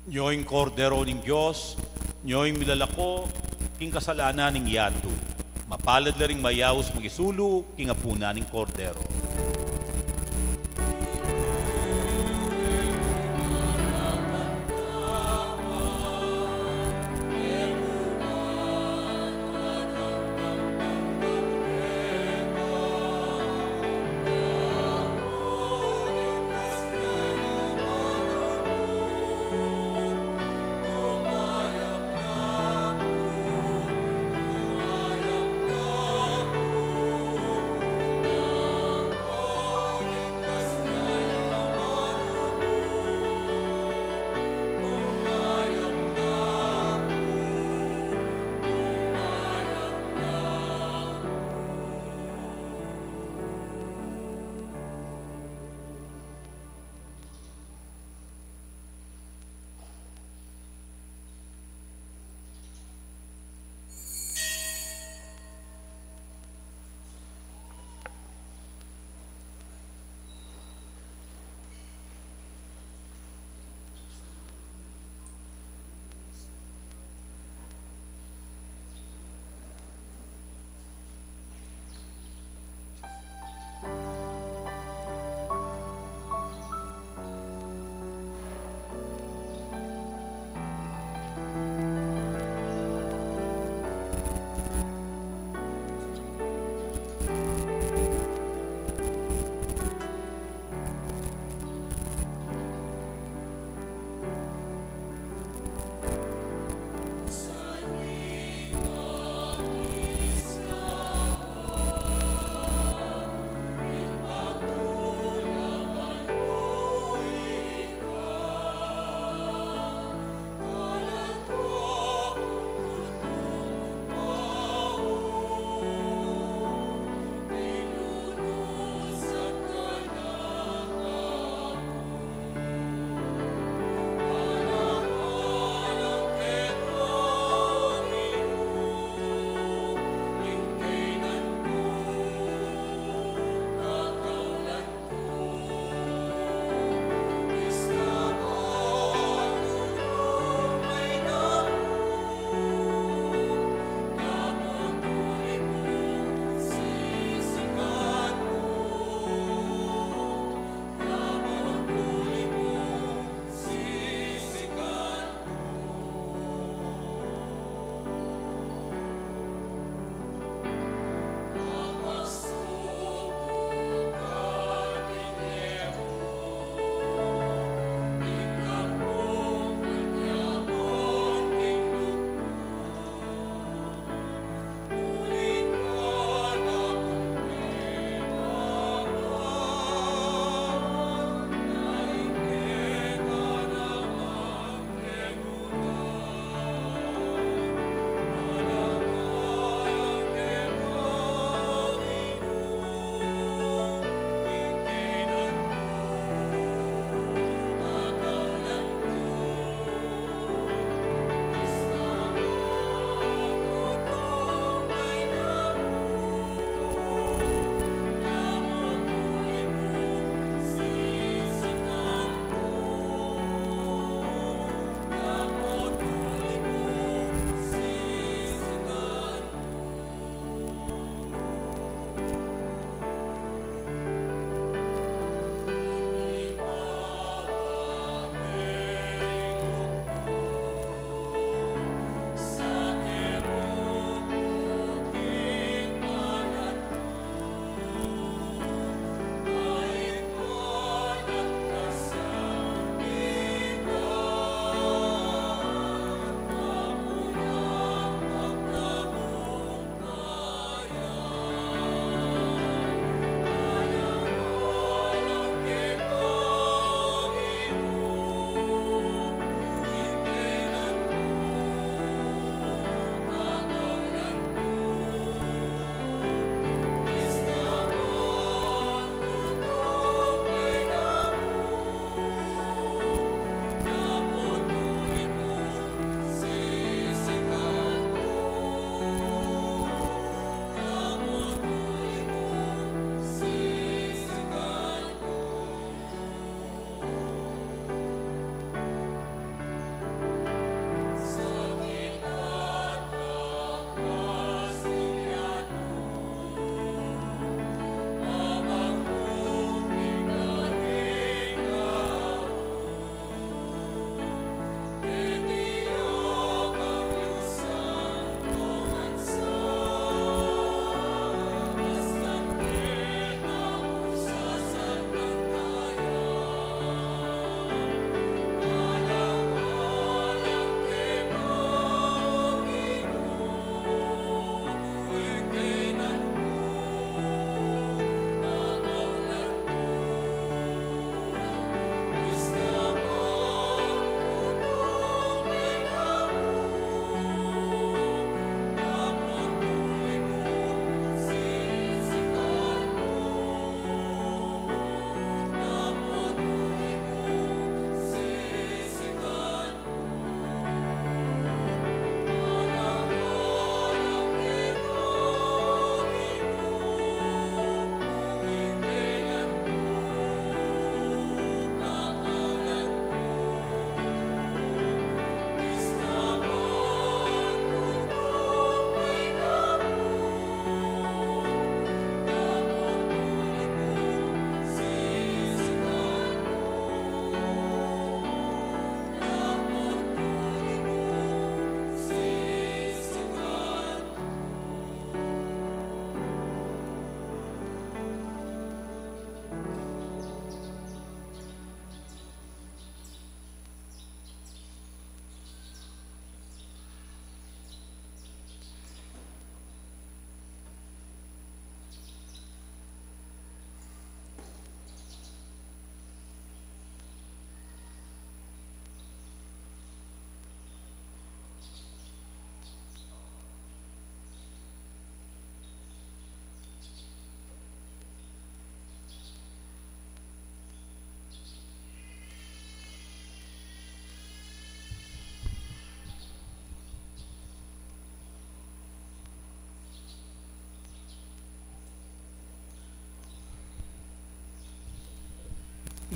Nyo'ing kordero ng Diyos, nyo'ing milalako, king kasalanan ng yato. Mapalad la ring mayaos magisulu, king apuna ng kordero.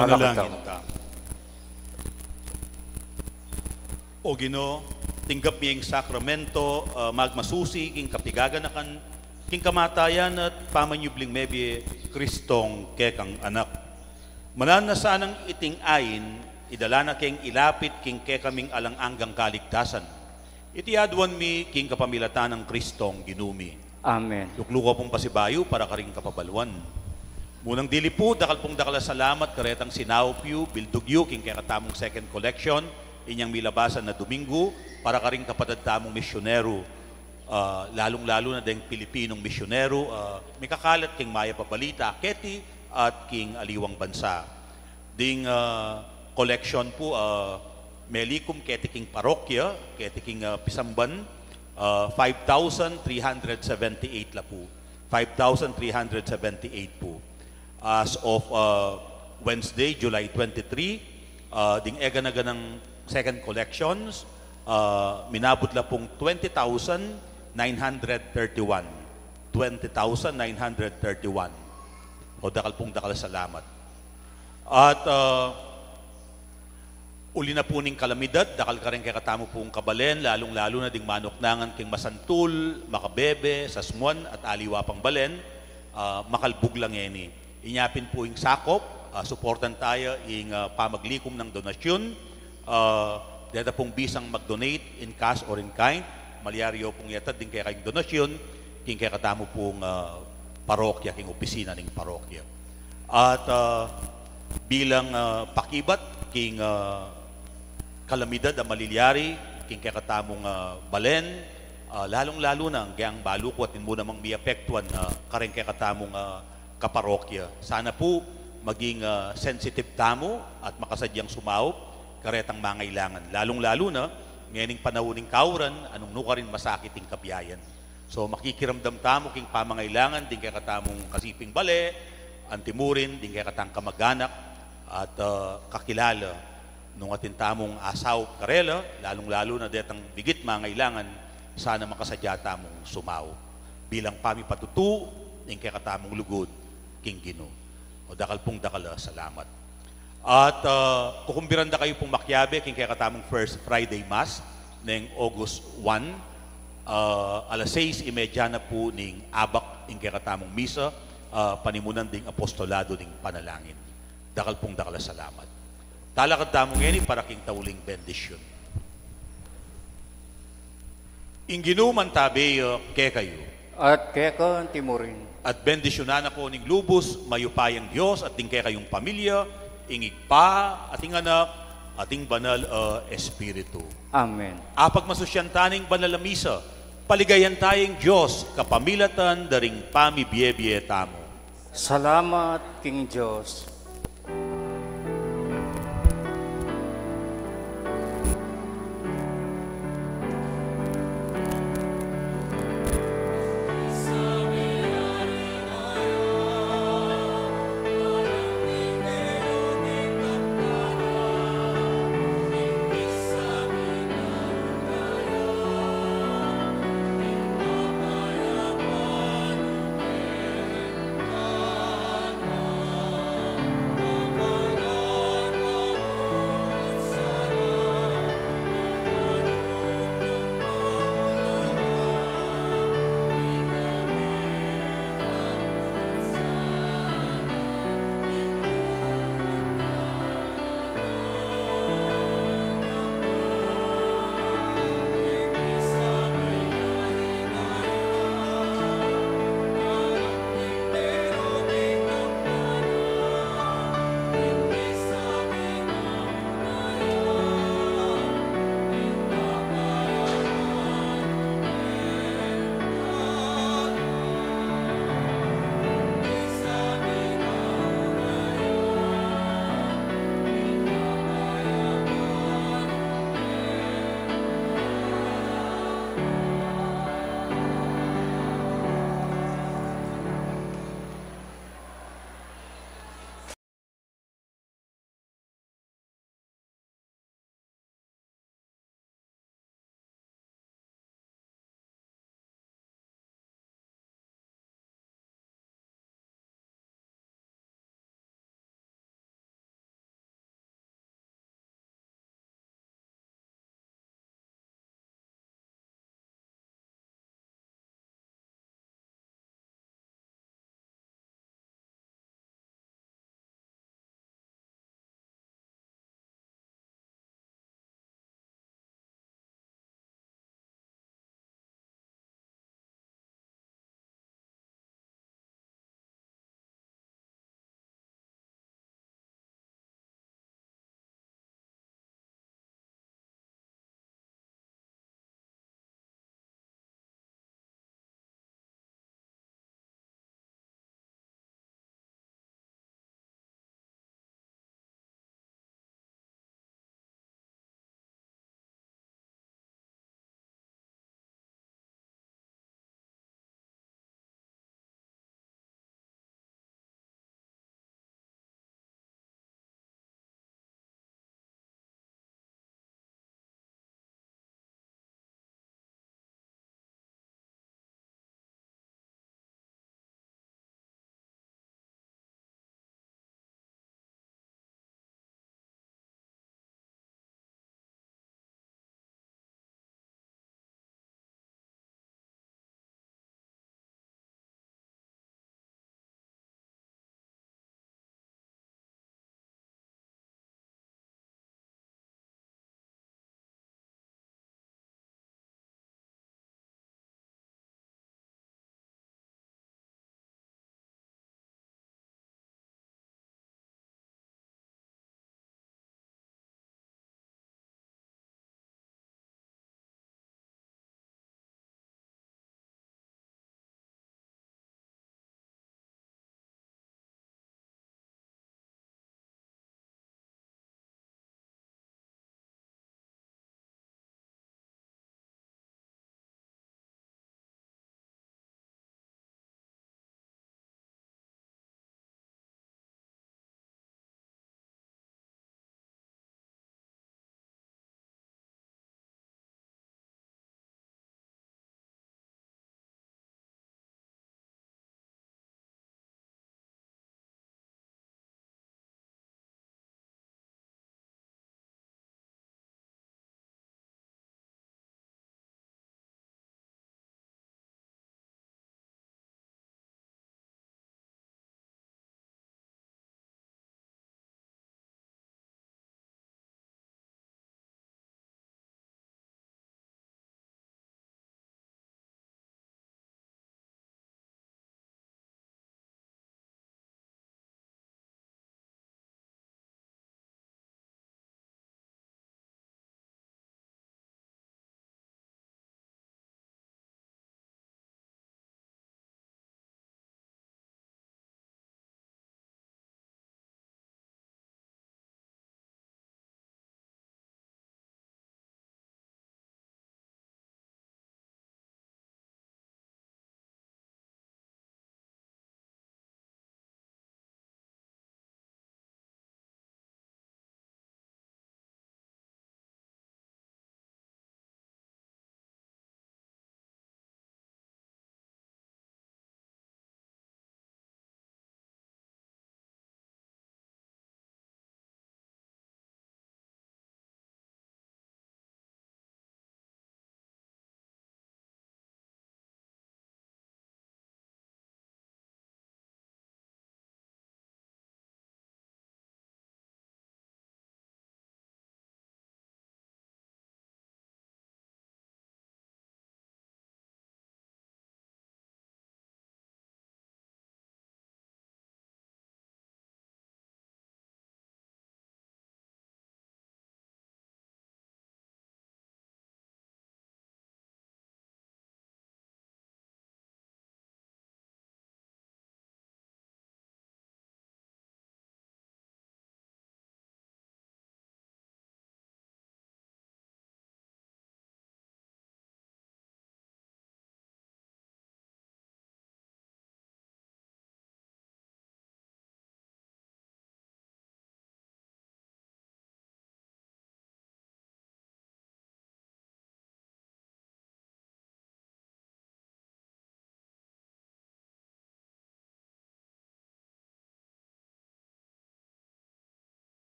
Manalangin ta. O Ginoo, tinggap miyang sakramento, magmasusi, king kapigaganakan, king kamatayan at pamanyubling mebi, Kristong kekang anak. Manan na sanang iting ayin, idala na king ilapit, king kekaming alang-anggang kaligtasan. Itiadwan mi, king kapamilatan ng Kristong ginumi. Amen. Lukluko pong pasibayo para karing kapabalwan. Munang dili po, dakal pong dakala salamat, karetang sinawpyo, bildugyo, king kakatamong second collection, inyang milabasan na Domingo, para karing kapatadtamong misyonero, lalong-lalo na ding Pilipinong misyonero, may kakalat king Maya Pabalita, Keti, at king Aliwang Bansa. Ding collection po, melikum keti king parokya, keti king Pisamban, 5,378 la po. 5,378 po. As of Wednesday, July 23, ding ega ng second collections, minabot la pong 20,931. 20,931. O dakal pong dakal salamat. At uli na po ning kalamidad, dakal ka rin kay katamo pong kabalen, lalong-lalo na ding manoknangan king Masantul, Makabebe, Sasmuan at Aliwa pang balen, makalbug lang eni. Inyapin po yung sakop, supportan tayo yung pamaglikom ng donasyon, data pong bisang mag-donate in cash or in kind, malyaryo pong yatad din kaya kayong donasyon, king kaya katamo pong parokya, king opisina ng parokya. At bilang pakibat, king kalamidad ang malilyari, king kaya katamong balen, lalong-lalo na ang gayang baluko at mo namang miapektuan kareng kaya katamong kaparokya. Sana po maging sensitive tamo at makasadyang sumaup, karetang mangailangan. Lalong-lalo na, ngayoning panahuning kauran, anong nuka rin masakiting kabiyayan. So makikiramdam tamo king pamangailangan, din kaya katamong kasiping bale, antimurin, din kaya katang kamag-anak, at kakilala nung atin tamong asaw karela, lalong-lalo na detang bigit mangailangan, sana makasadya tamong sumaup. Bilang pamipatutu, din kaya katamong lugod, king Ginoo. O dakal pong dakal, salamat. At kukumbiran da kayo pong makyabe, king kaya katamong First Friday Mass, ng August 1, alas 6:30 na po ning abak, king kaya katamong misa, panimunan ding apostolado ding panalangin. Dakal pong dakal, salamat. Talakad tamong ngeni para king tauling bendisyon. Ing Ginoo man tabi kay kayo. At kaya timurin. At bendisyonan ako ning lubos, mayupayang Diyos at tingkay kayong pamilya, ingig pa, ating anak, ating banal Espiritu. Amen. Apag masusyantaning banal na misa, paligayan tayong Diyos, kapamilatan, daring pamibiyebye tamo. Salamat, King Diyos.